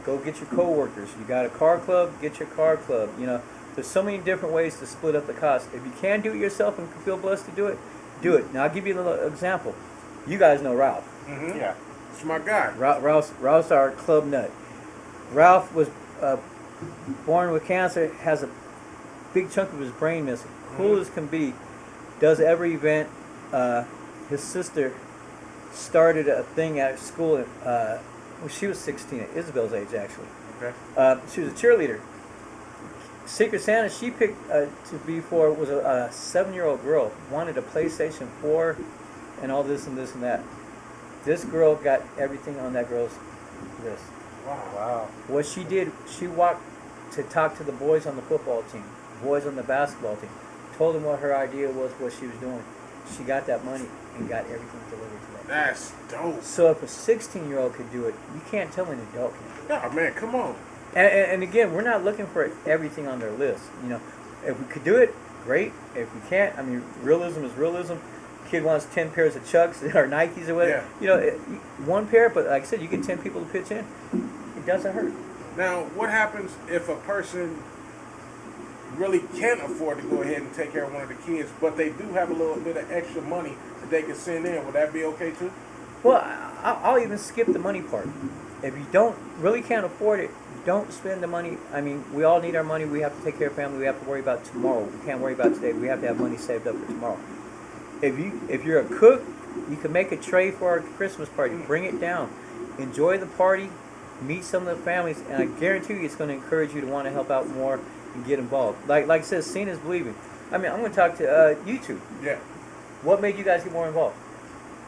go get your coworkers. You got a car club, get your car club. You know, there's so many different ways to split up the cost. If you can do it yourself and feel blessed to do it, do it. Now I'll give you a little example. You guys know Ralph. Mm-hmm. Yeah. It's my guy. Ralph's our club nut. Ralph was born with cancer, has a big chunk of his brain missing. Cool as can be, does every event. His sister started a thing at school when she was 16, at Isabel's age actually. Okay. She was a cheerleader. Secret Santa she picked to be for was a 7-year-old girl, wanted a PlayStation 4 and all this and this and that. This girl got everything on that girl's wrist. Wow. What she did, she walked to talk to the boys on the football team, boys on the basketball team, told them what her idea was, what she was doing. She got that money and got everything delivered to them. That's dope. So if a 16-year-old could do it, you can't tell an adult can. Yeah, man, come on. And again, we're not looking for everything on their list. You know, if we could do it, great. If we can't, I mean, realism is realism. Kid wants 10 pairs of Chucks or Nikes or whatever. Yeah. You know, one pair, but like I said, you get 10 people to pitch in. It doesn't hurt. Now, what happens if a person really can't afford to go ahead and take care of one of the kids, but they do have a little bit of extra money that they can send in? Would that be okay too? Well, I'll even skip the money part. If you really can't afford it, don't spend the money. I mean, we all need our money. We have to take care of family. We have to worry about tomorrow. We can't worry about today. We have to have money saved up for tomorrow. If you're a cook, you can make a tray for our Christmas party. Bring it down. Enjoy the party. Meet some of the families, and I guarantee you it's going to encourage you to want to help out more and get involved. Like I said, seeing is believing. I mean, I'm going to talk to you two. Yeah. What made you guys get more involved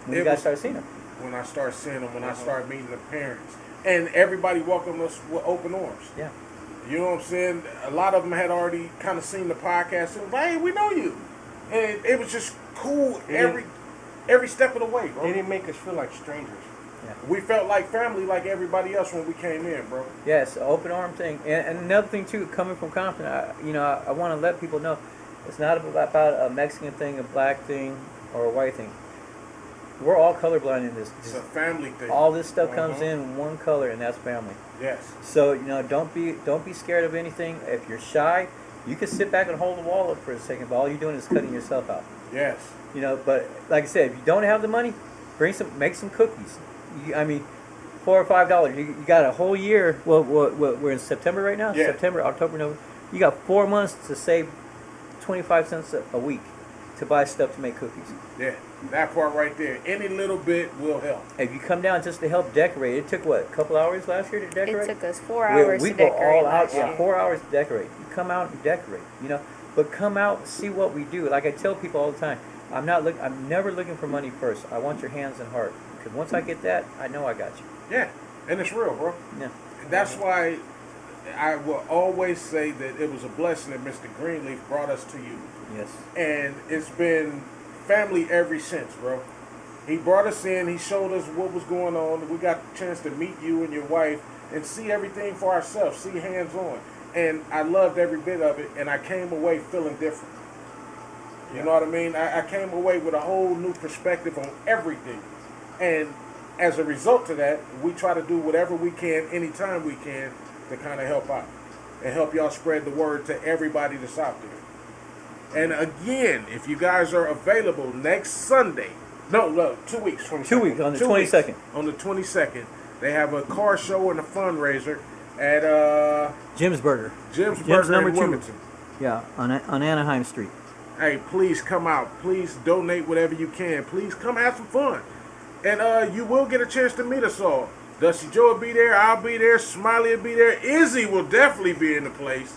when you guys started seeing them? When I start seeing them, when I start meeting the parents, and everybody welcomed us with open arms. Yeah. You know what I'm saying? A lot of them had already kind of seen the podcast and like, hey, we know you. And it was just cool every step of the way, bro. They didn't make us feel like strangers. We felt like family like everybody else when we came in, bro. Yes, open arm thing. And another thing too, coming from Compton, I want to let people know it's not about a Mexican thing, a black thing, or a white thing. We're all colorblind in this. It's a family thing. All this stuff comes in one color, and that's family. Yes. So don't be scared of anything. If you're shy, you can sit back and hold the wall up for a second, but all you're doing is cutting yourself out. Yes. But like I said, if you don't have the money, make some cookies. $4 or $5. You got a whole year. Well, we're in September right now. Yeah. September, October, November. You got 4 months to save 25 cents a week to buy stuff to make cookies. Yeah, that part right there. Any little bit will help. If you come down just to help decorate, it took what, a couple hours last year to decorate? It took us 4 hours we to go decorate all out. last year. Yeah, 4 hours to decorate. You come out and decorate, But come out and see what we do. Like I tell people all the time, I'm never looking for money first. I want your hands and heart. Because once I get that, I know I got you. Yeah, and it's real, bro. Yeah. That's why I will always say that it was a blessing that Mr. Greenleaf brought us to you. Yes. And it's been family ever since, bro. He brought us in. He showed us what was going on. We got the chance to meet you and your wife and see everything for ourselves, see hands-on. And I loved every bit of it, and I came away feeling different. You know what I mean? I came away with a whole new perspective on everything. And as a result of that, we try to do whatever we can, anytime we can, to kind of help out and help y'all spread the word to everybody that's out there. And again, if you guys are available next Sunday, 2 weeks. 2 weeks, on the 22nd. On the 22nd, they have a car show and a fundraiser at Jim's Burger. Jim's Burger number in 2. Wilmington. Yeah, on Anaheim Street. Hey, please come out. Please donate whatever you can. Please come have some fun. And you will get a chance to meet us all. Dusty Joe will be there. I'll be there. Smiley will be there. Izzy will definitely be in the place.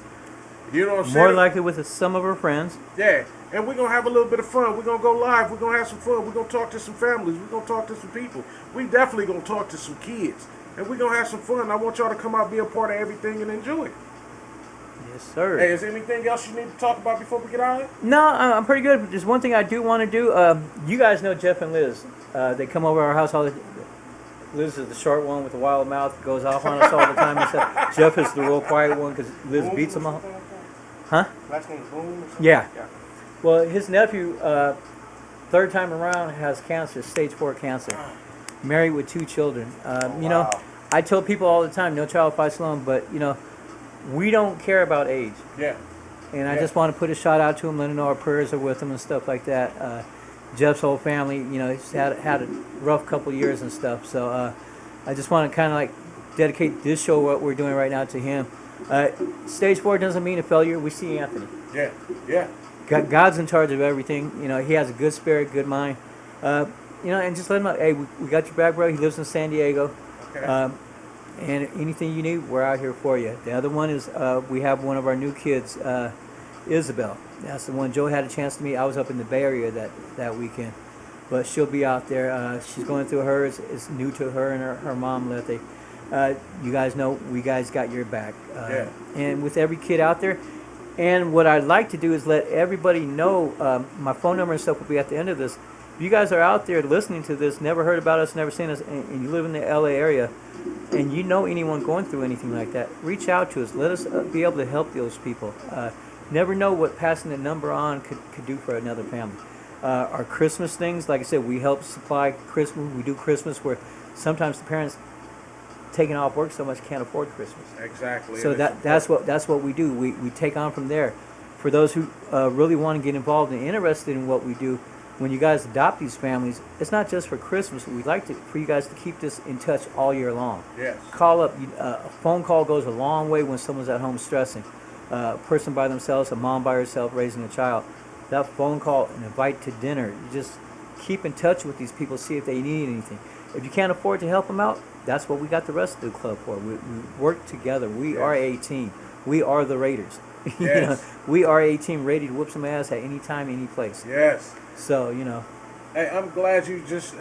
You know what I'm saying? More likely with some of her friends. Yeah. And we're going to have a little bit of fun. We're going to go live. We're going to have some fun. We're going to talk to some families. We're going to talk to some people. We definitely going to talk to some kids. And we're going to have some fun. I want y'all to come out, be a part of everything, and enjoy it. Yes, sir. Hey, is there anything else you need to talk about before we get out of here? No, I'm pretty good. But there's one thing I do want to do. You guys know Jeff and Liz. They come over our house all the Liz is the short one with the wild mouth, goes off on us all the time and stuff. Jeff is the real quiet one because Liz beats him up. Huh? Last name Boone or something? Yeah. Well, his nephew, third time around, has cancer, stage 4 cancer. Married with 2 children. You know, I tell people all the time, no child fights alone, but, we don't care about age. Yeah. And I just want to put a shout out to him, let him know our prayers are with him and stuff like that. Jeff's whole family, he's had a rough couple years and stuff. So I just want to kind of like dedicate this show, what we're doing right now, to him. Stage 4 doesn't mean a failure. We see Anthony. Yeah. Yeah. God's in charge of everything. He has a good spirit, good mind. And just let him know, hey, we got your back, bro. He lives in San Diego. Okay. And anything you need, we're out here for you. The other one is we have one of our new kids, Isabel. That's the one Joe had a chance to meet. I was up in the Bay Area that weekend. But she'll be out there. She's going through hers. It's new to her and her mom, Lethe. You guys know we guys got your back. And with every kid out there. And what I'd like to do is let everybody know, my phone number and stuff will be at the end of this. If you guys are out there listening to this, never heard about us, never seen us, and you live in the LA area, and you know anyone going through anything like that, reach out to us. Let us be able to help those people. Never know what passing the number on could do for another family. Our Christmas things, like I said, we help supply Christmas. We do Christmas where sometimes the parents taking off work so much can't afford Christmas. Exactly. So that's what we do. We take on from there. For those who really want to get involved and interested in what we do, when you guys adopt these families, it's not just for Christmas. We'd like for you guys to keep this in touch all year long. Yes. Call up. A phone call goes a long way when someone's at home stressing. A person by themselves, a mom by herself raising a child. That phone call, an invite to dinner. You just keep in touch with these people, see if they need anything. If you can't afford to help them out, that's what we got the rest of the club for. We work together. We are a team. We are the Raiders. Yes. We are a team ready to whoop some ass at any time, any place. Yes. So, Hey, I'm glad you just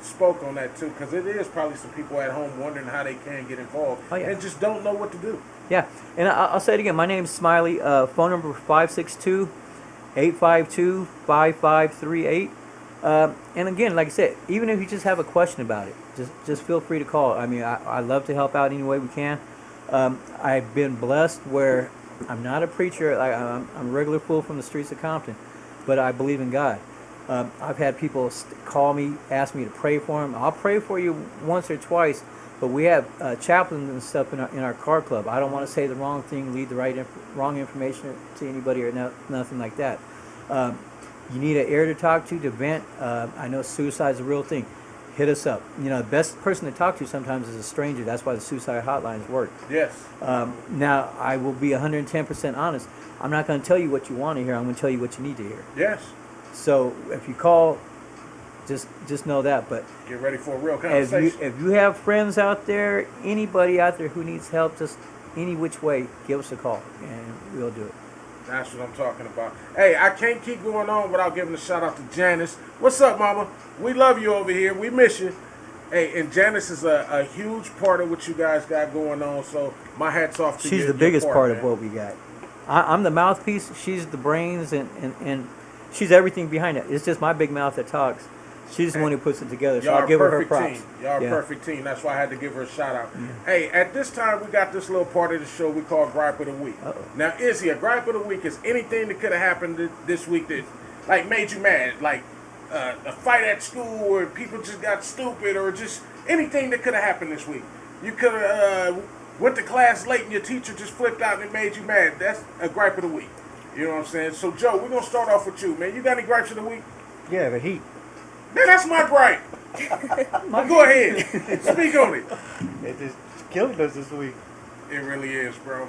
spoke on that too, because it is probably some people at home wondering how they can get involved Oh, yeah. and just don't know what to do. Yeah, and I'll say it again. My name's Smiley. Phone number 562-852-5538. And again, like I said, even if you just have a question about it, just feel free to call. I mean, I love to help out any way we can. I've been blessed where I'm not a preacher. I'm a regular fool from the streets of Compton, but I believe in God. I've had people call me, ask me to pray for them. I'll pray for you once or twice, but we have chaplains and stuff in our car club. I don't want to say the wrong thing, lead the wrong information to anybody or nothing like that. You need an ear to talk to vent. I know suicide is a real thing. Hit us up. You know, the best person to talk to sometimes is a stranger. That's why the suicide hotlines work. Yes. Now, I will be 110% honest. I'm not going to tell you what you want to hear. I'm going to tell you what you need to hear. Yes. So if you call, just know that. But Get ready for a real conversation. if you have friends out there, anybody out there who needs help, just any which way, give us a call, and we'll do it. That's what I'm talking about. Hey, I can't keep going on without giving a shout out to Janice. What's up, mama? We love you over here. We miss you. Hey, and Janice is a huge part of what you guys got going on, so my hat's off to you. She's the biggest part of what we got. I'm the mouthpiece. She's the brains, and she's everything behind it. It's just my big mouth that talks. She's the one who puts it together, so Y'all I'll give her perfect props. team. Y'all Yeah. a perfect team. That's why I had to give her a shout out. Hey, at this time, we got this little part of the show we call Gripe of the Week. Uh-oh. Now, Izzy, a Gripe of the Week is anything that could have happened this week that, like, made you mad. Like, a fight at school where people just got stupid, or just anything that could have happened this week. You could have went to class late and your teacher just flipped out and it made you mad. That's a Gripe of the Week. You know what I'm saying? So, Joe, we're going to start off with you, man. You got any gripes of the week? Yeah, the heat. Man, that's my gripe. Go ahead. Speak on it. It just killed us this week. It really is, bro.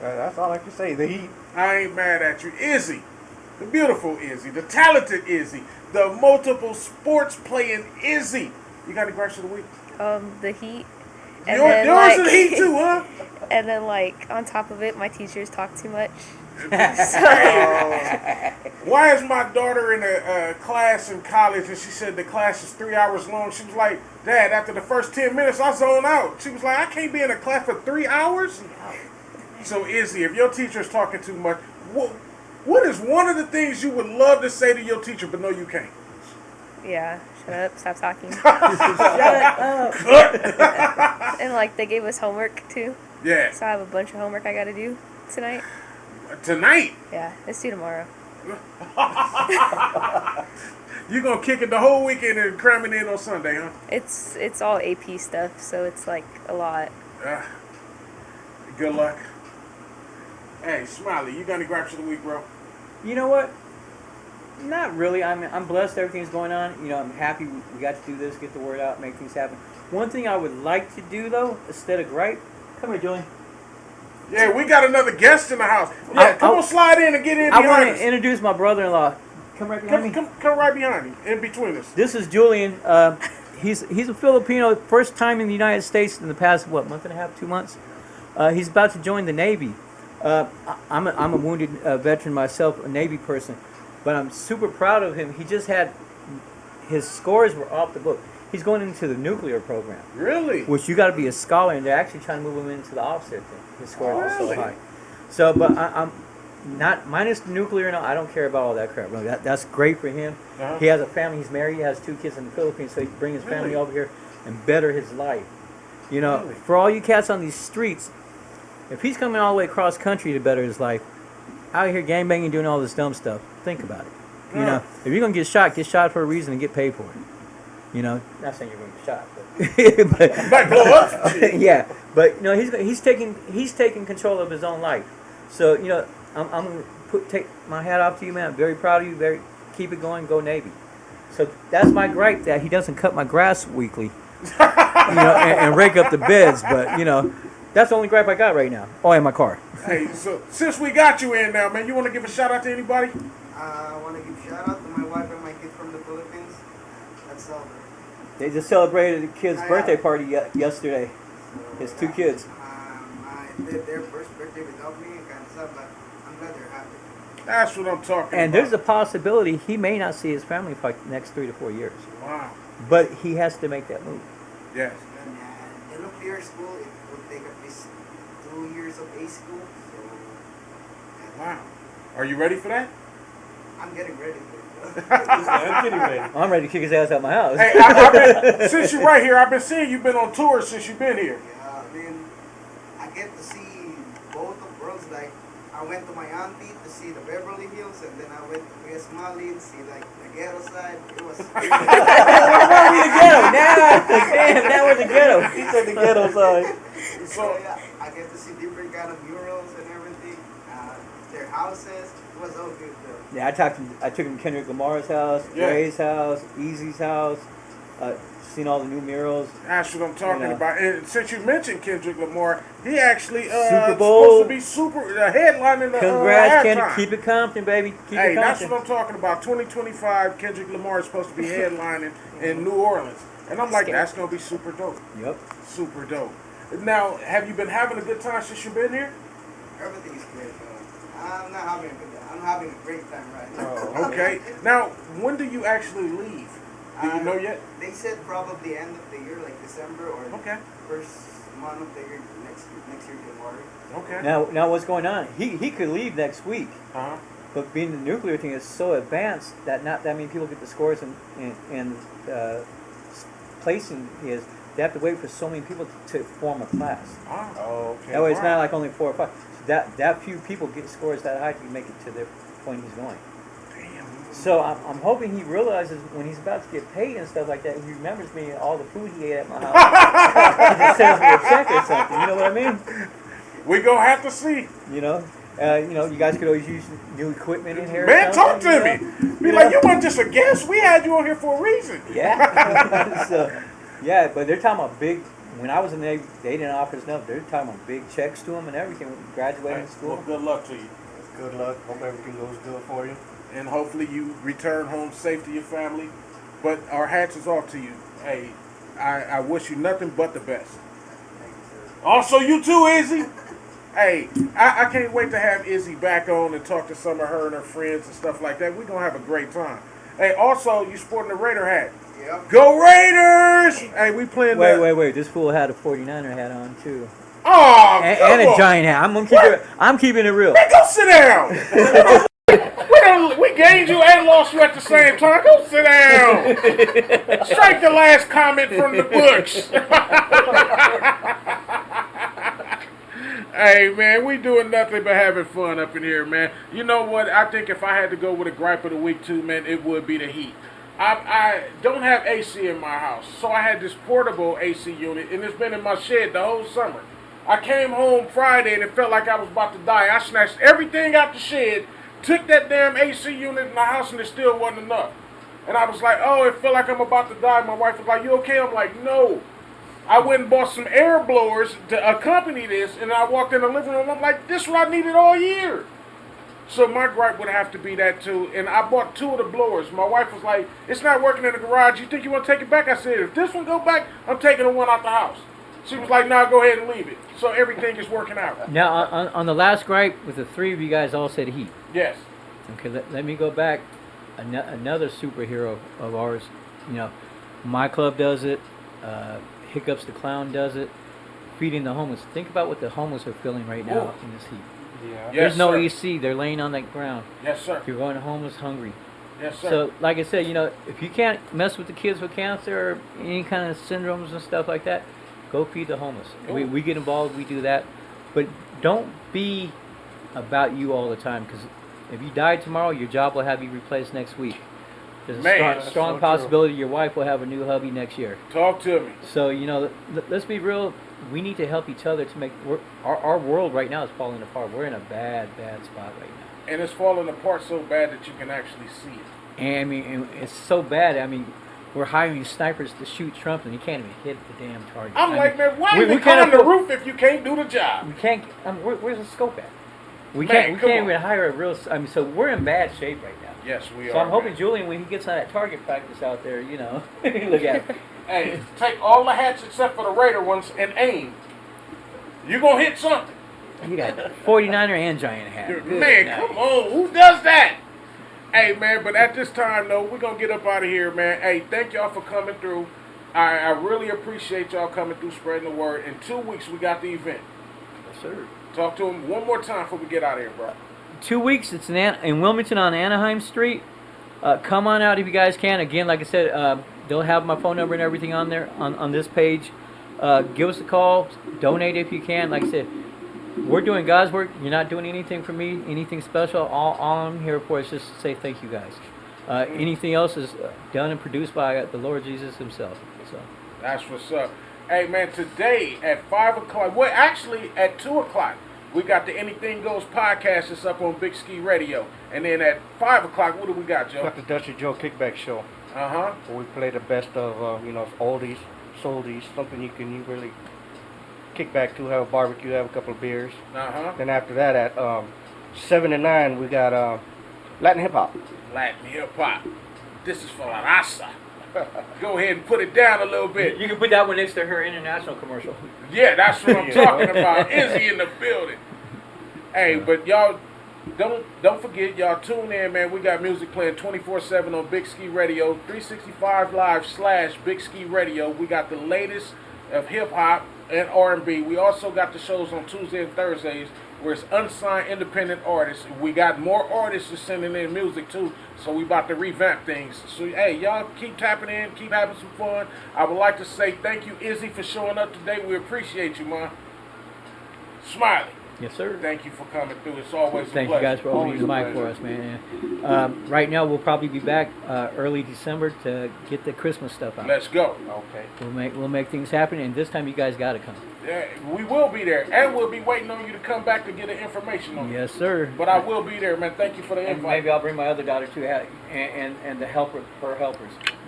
That's all I can say. The heat. I ain't mad at you. Izzy, the beautiful Izzy, the talented Izzy, the multiple sports playing Izzy. You got any gripes of the week? The heat. Yours is the heat too, huh? And then, like, on top of it, my teachers talk too much. Why is my daughter in a class in college and she said the class is 3 hours long? She was like, Dad, after the first 10 minutes, I zone out. She was like, I can't be in a class for 3 hours? So, Izzy, if your teacher is talking too much, what is one of the things you would love to say to your teacher, but no, you can't? Yeah, shut up, stop talking. Shut up. And, like, they gave us homework, too. Yeah. So I have a bunch of homework I gotta do tonight. Tonight? Yeah, it's due tomorrow. You're going to kick it the whole weekend and cram it in on Sunday, huh? It's all AP stuff, so it's, like, a lot. Good luck. Hey, Smiley, you got any gripes of the week, bro? You know what? Not really. I'm blessed. Everything's going on. You know, I'm happy we got to do this, get the word out, make things happen. One thing I would like to do, though, instead of gripe, come here, Julian. Yeah, we got another guest in the house. Yeah, come on, slide in and get in I behind want us. to introduce my brother-in-law. Come right behind me. Come right behind you, in between us. This is Julian. He's a Filipino, first time in the United States in the past, month and a half, 2 months. He's about to join the Navy. I'm a wounded veteran myself, a Navy person, but I'm super proud of him. He just had, his scores were off the book. He's going into the nuclear program. Really? Which you got to be a scholar, and they're actually trying to move him into the officer thing. His scores are so Really? high. So, but I'm not, minus the nuclear and all, I don't care about all that crap. Really. That's great for him. Uh-huh. He has a family, he's married, he has 2 kids in the Philippines, so he can bring his family Really? over here and better his life. You know, Really? for all you cats on these streets, if he's coming all the way across country to better his life, out here gangbanging, doing all this dumb stuff, think about it. You Yeah. know, if you're going to get shot for a reason and get paid for it. You know, not saying you're going to get shot, but, Might blow up. yeah, but you know he's taking control of his own life. So you know I'm gonna take my hat off to you, man. I'm very proud of you. Keep it going. Go Navy. So that's my gripe, that he doesn't cut my grass weekly, you know, and rake up the beds. But you know that's the only gripe I got right now. Oh, and my car. Hey, so since we got you in now, man, you want to give a shout out to anybody? I want to give shout out to my wife and my kids from the Philippines. That's all. They just celebrated the kid's birthday party yesterday. His 2 kids. I did their first birthday without me and kind of stuff, but I'm glad they're happy. That's what I'm talking And about. there's a possibility he may not see his family for like the next 3 to 4 years. Wow. But he has to make that move. Yes. And the nuclear school, it will take at least 2 years of A school. So Wow. Are you ready for that? I'm getting ready for it. I'm getting ready. I'm ready to kick his ass out of my house. Hey, I've been, since you're right here, I've been seeing you've been on tour since you've been here. Yeah, I mean, I get to see both of worlds. Like, I went to my auntie to see the Beverly Hills, and then I went to West Mali to see like the ghetto side. It was. What about we the ghetto? Damn, now we're the ghetto. He said the ghetto side. So yeah, I get to see different kind of murals and everything. Their houses. It was all good though. Yeah, I took him to Kendrick Lamar's house, Yeah. Dre's house, Easy's house. Seen all the new murals. That's what I'm talking You know. about. And since you mentioned Kendrick Lamar, he actually Super Bowl. supposed to be headlining the Congrats, halftime. Kendrick. Keep it Compton, baby. Keep Hey, it that's Compton. what I'm talking about. 2025, Kendrick Lamar is supposed to be headlining in New Orleans. And I'm like, that's going to be super dope. Yep. Super dope. Now, have you been having a good time since you've been here? Everything is great though. I'm not having a good time. I'm having a great time right now. Oh, okay. Now, when do you actually leave? Do you know yet? They said probably end of the year, like December or Okay. first month of the year, next year January. Okay. Now what's going on? He could leave next week, Uh-huh. but being the nuclear thing is so advanced that not that many people get the scores and placing is they have to wait for so many people to form a class. Oh, okay. That way it's Wow. not like only 4 or 5. So that few people get scores that high to make it to the point he's going. Damn. So I'm hoping he realizes when he's about to get paid and stuff like that, he remembers me and all the food he ate at my house. He just sends me a check or something. You know what I mean? We gonna have to see. You know, you guys could always use new equipment in here. or Man, talk something, to you me. know? Be You like, know? you weren't just a guest. We had you on here for a reason. Yeah. So, yeah, but they're talking about big. When I was in the Navy, they didn't offer us enough. They're talking about big checks to them and everything when we graduated school. Well, good luck to you. Good luck. Hope everything goes good for you. And hopefully you return home safe to your family. But our hats is off to you. Hey, I wish you nothing but the best. Also, you too, Izzy. Hey, I can't wait to have Izzy back on and talk to some of her and her friends and stuff like that. We're going to have a great time. Hey, also, you sporting the Raider hat. Yep. Go Raiders! Hey, we playing Wait. This fool had a 49er hat on too, Oh, and a giant hat. I'm keeping it real. Man, go sit down. we gained you and lost you at the same time. Go sit down. Strike the last comment from the books. Hey, man, we doing nothing but having fun up in here, man. You know what? I think if I had to go with a gripe of the week, too, man, it would be the heat. I don't have AC in my house, so I had this portable AC unit, and it's been in my shed the whole summer. I came home Friday, and it felt like I was about to die. I snatched everything out the shed, took that damn AC unit in the house, and it still wasn't enough. And I was like, oh, it felt like I'm about to die. My wife was like, you okay? I'm like, no. I went and bought some air blowers to accompany this, and I walked in the living room. I'm like, this is what I needed all year. So my gripe would have to be that too. And I bought 2 of the blowers. My wife was like, it's not working in the garage. You think you want to take it back? I said, if this one go back, I'm taking the one out the house. She was like, no, go ahead and leave it. So everything is working out. Now on the last gripe, with the 3 of you guys all said heat. Yes. Okay, let me go back. Another superhero of ours, you know, my club does it. Hiccups the Clown does it. Feeding the homeless. Think about what the homeless are feeling right now in this heat. Yeah. Yes, There's no sir. AC. They're laying on that ground. Yes, sir. If you're going homeless, hungry. Yes, sir. So, like I said, you know, if you can't mess with the kids with cancer or any kind of syndromes and stuff like that, go feed the homeless. We get involved. We do that. But don't be about you all the time, because if you die tomorrow, your job will have you replaced next week. There's a Man, strong so possibility your wife will have a new hubby next year. Talk to me. So, you know, let's be real. We need to help each other to make our world right now is falling apart. We're in a bad spot right now. And it's falling apart so bad that you can actually see it. And I mean, it's so bad. I mean, we're hiring snipers to shoot Trump, and you can't even hit the damn target. I'm like, man, why we even can't climb the afford- roof if you can't do the job? We can't. Where's the scope at? We Man, can't come on. even hire a real. I mean, so we're in bad shape right now. Yes, we are. So I'm hoping man. Julian, when he gets on that target practice out there, you know, look at it. Hey, take all the hats except for the Raider ones and aim. You gonna hit something. You got 49er and giant hat. Good Man, night. come on. Who does that? Hey, man, but at this time, though, we're going to get up out of here, man. Hey, thank y'all for coming through. I really appreciate y'all coming through, spreading the word. In 2 weeks, we got the event. Yes, sir. Talk to them one more time before we get out of here, bro. 2 weeks. It's in Wilmington on Anaheim Street. Come on out if you guys can. Again, like I said, they'll have my phone number and everything on there on this page. Give us a call. Donate if you can. Like I said, we're doing God's work. You're not doing anything for me, anything special. All I'm here for is just to say thank you guys. Anything else is done and produced by the Lord Jesus himself. So That's what's up. Hey, man, today at 5 o'clock, well, actually at 2 o'clock, we got the Anything Goes podcast that's up on Big Ski Radio. And then at 5 o'clock, what do we got, Joe? Got the Dusty Joe Kickback Show, Uh-huh. where we play the best of, oldies, soldies, something you really kick back to, have a barbecue, have a couple of beers. Uh-huh. Then after that, at 7 to 9, we got Latin hip hop. Latin hip-hop. This is for La Raza. Go ahead and put it down a little bit. you can put that one next to her international commercial. Yeah, that's what I'm talking about. Izzy in the building. Hey, but y'all, don't forget, y'all tune in, man. We got music playing 24/7 on Big Ski Radio, 365 Live / Big Ski Radio. We got the latest of hip hop and R&B. We also got the shows on Tuesday and Thursdays where it's unsigned independent artists. We got more artists that's sending in music too, so we about to revamp things. So hey, y'all keep tapping in, keep having some fun. I would like to say thank you, Izzy, for showing up today. We appreciate you, man. Smiley. Yes, sir. Thank you for coming through. It's always a Thank pleasure. you guys for opening the mic for us, man. Right now, we'll probably be back early December to get the Christmas stuff out. Let's go. Okay. We'll make things happen, and this time you guys got to come. Yeah, we will be there, and we'll be waiting on you to come back to get the information on it. Yes, sir. But I will be there, man. Thank you for the And invite. maybe I'll bring my other daughter too, and the helpers.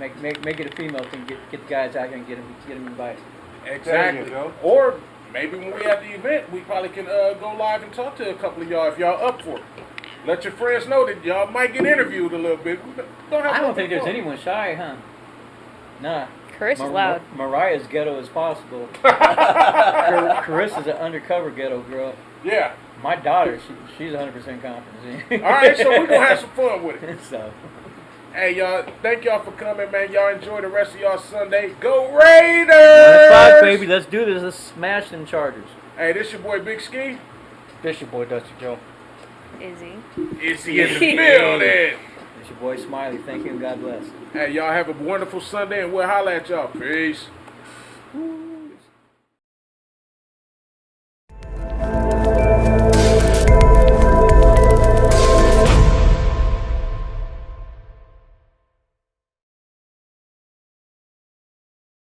Make it a female thing. Get the guys out here and get them invited. Exactly. There you go. Or maybe when we at the event, we probably can go live and talk to a couple of y'all if y'all up for it. Let your friends know that y'all might get interviewed a little bit. I don't think there's anyone shy, huh? Nah. Carissa's loud. Mariah's ghetto as possible. Carissa's an undercover ghetto girl. Yeah. My daughter, she's 100% confident. All right, so we're going to have some fun with it. So. Hey, y'all, thank y'all for coming, man. Y'all enjoy the rest of y'all Sunday. Go Raiders! 1 o'clock, baby. Let's do this. Let's smash them Chargers. Hey, this your boy Big Ski. This your boy Dusty Joe. Izzy. Izzy in the building. It's your boy Smiley. Thank you and God bless. Hey, y'all have a wonderful Sunday, and we'll holler at y'all. Peace. Woo.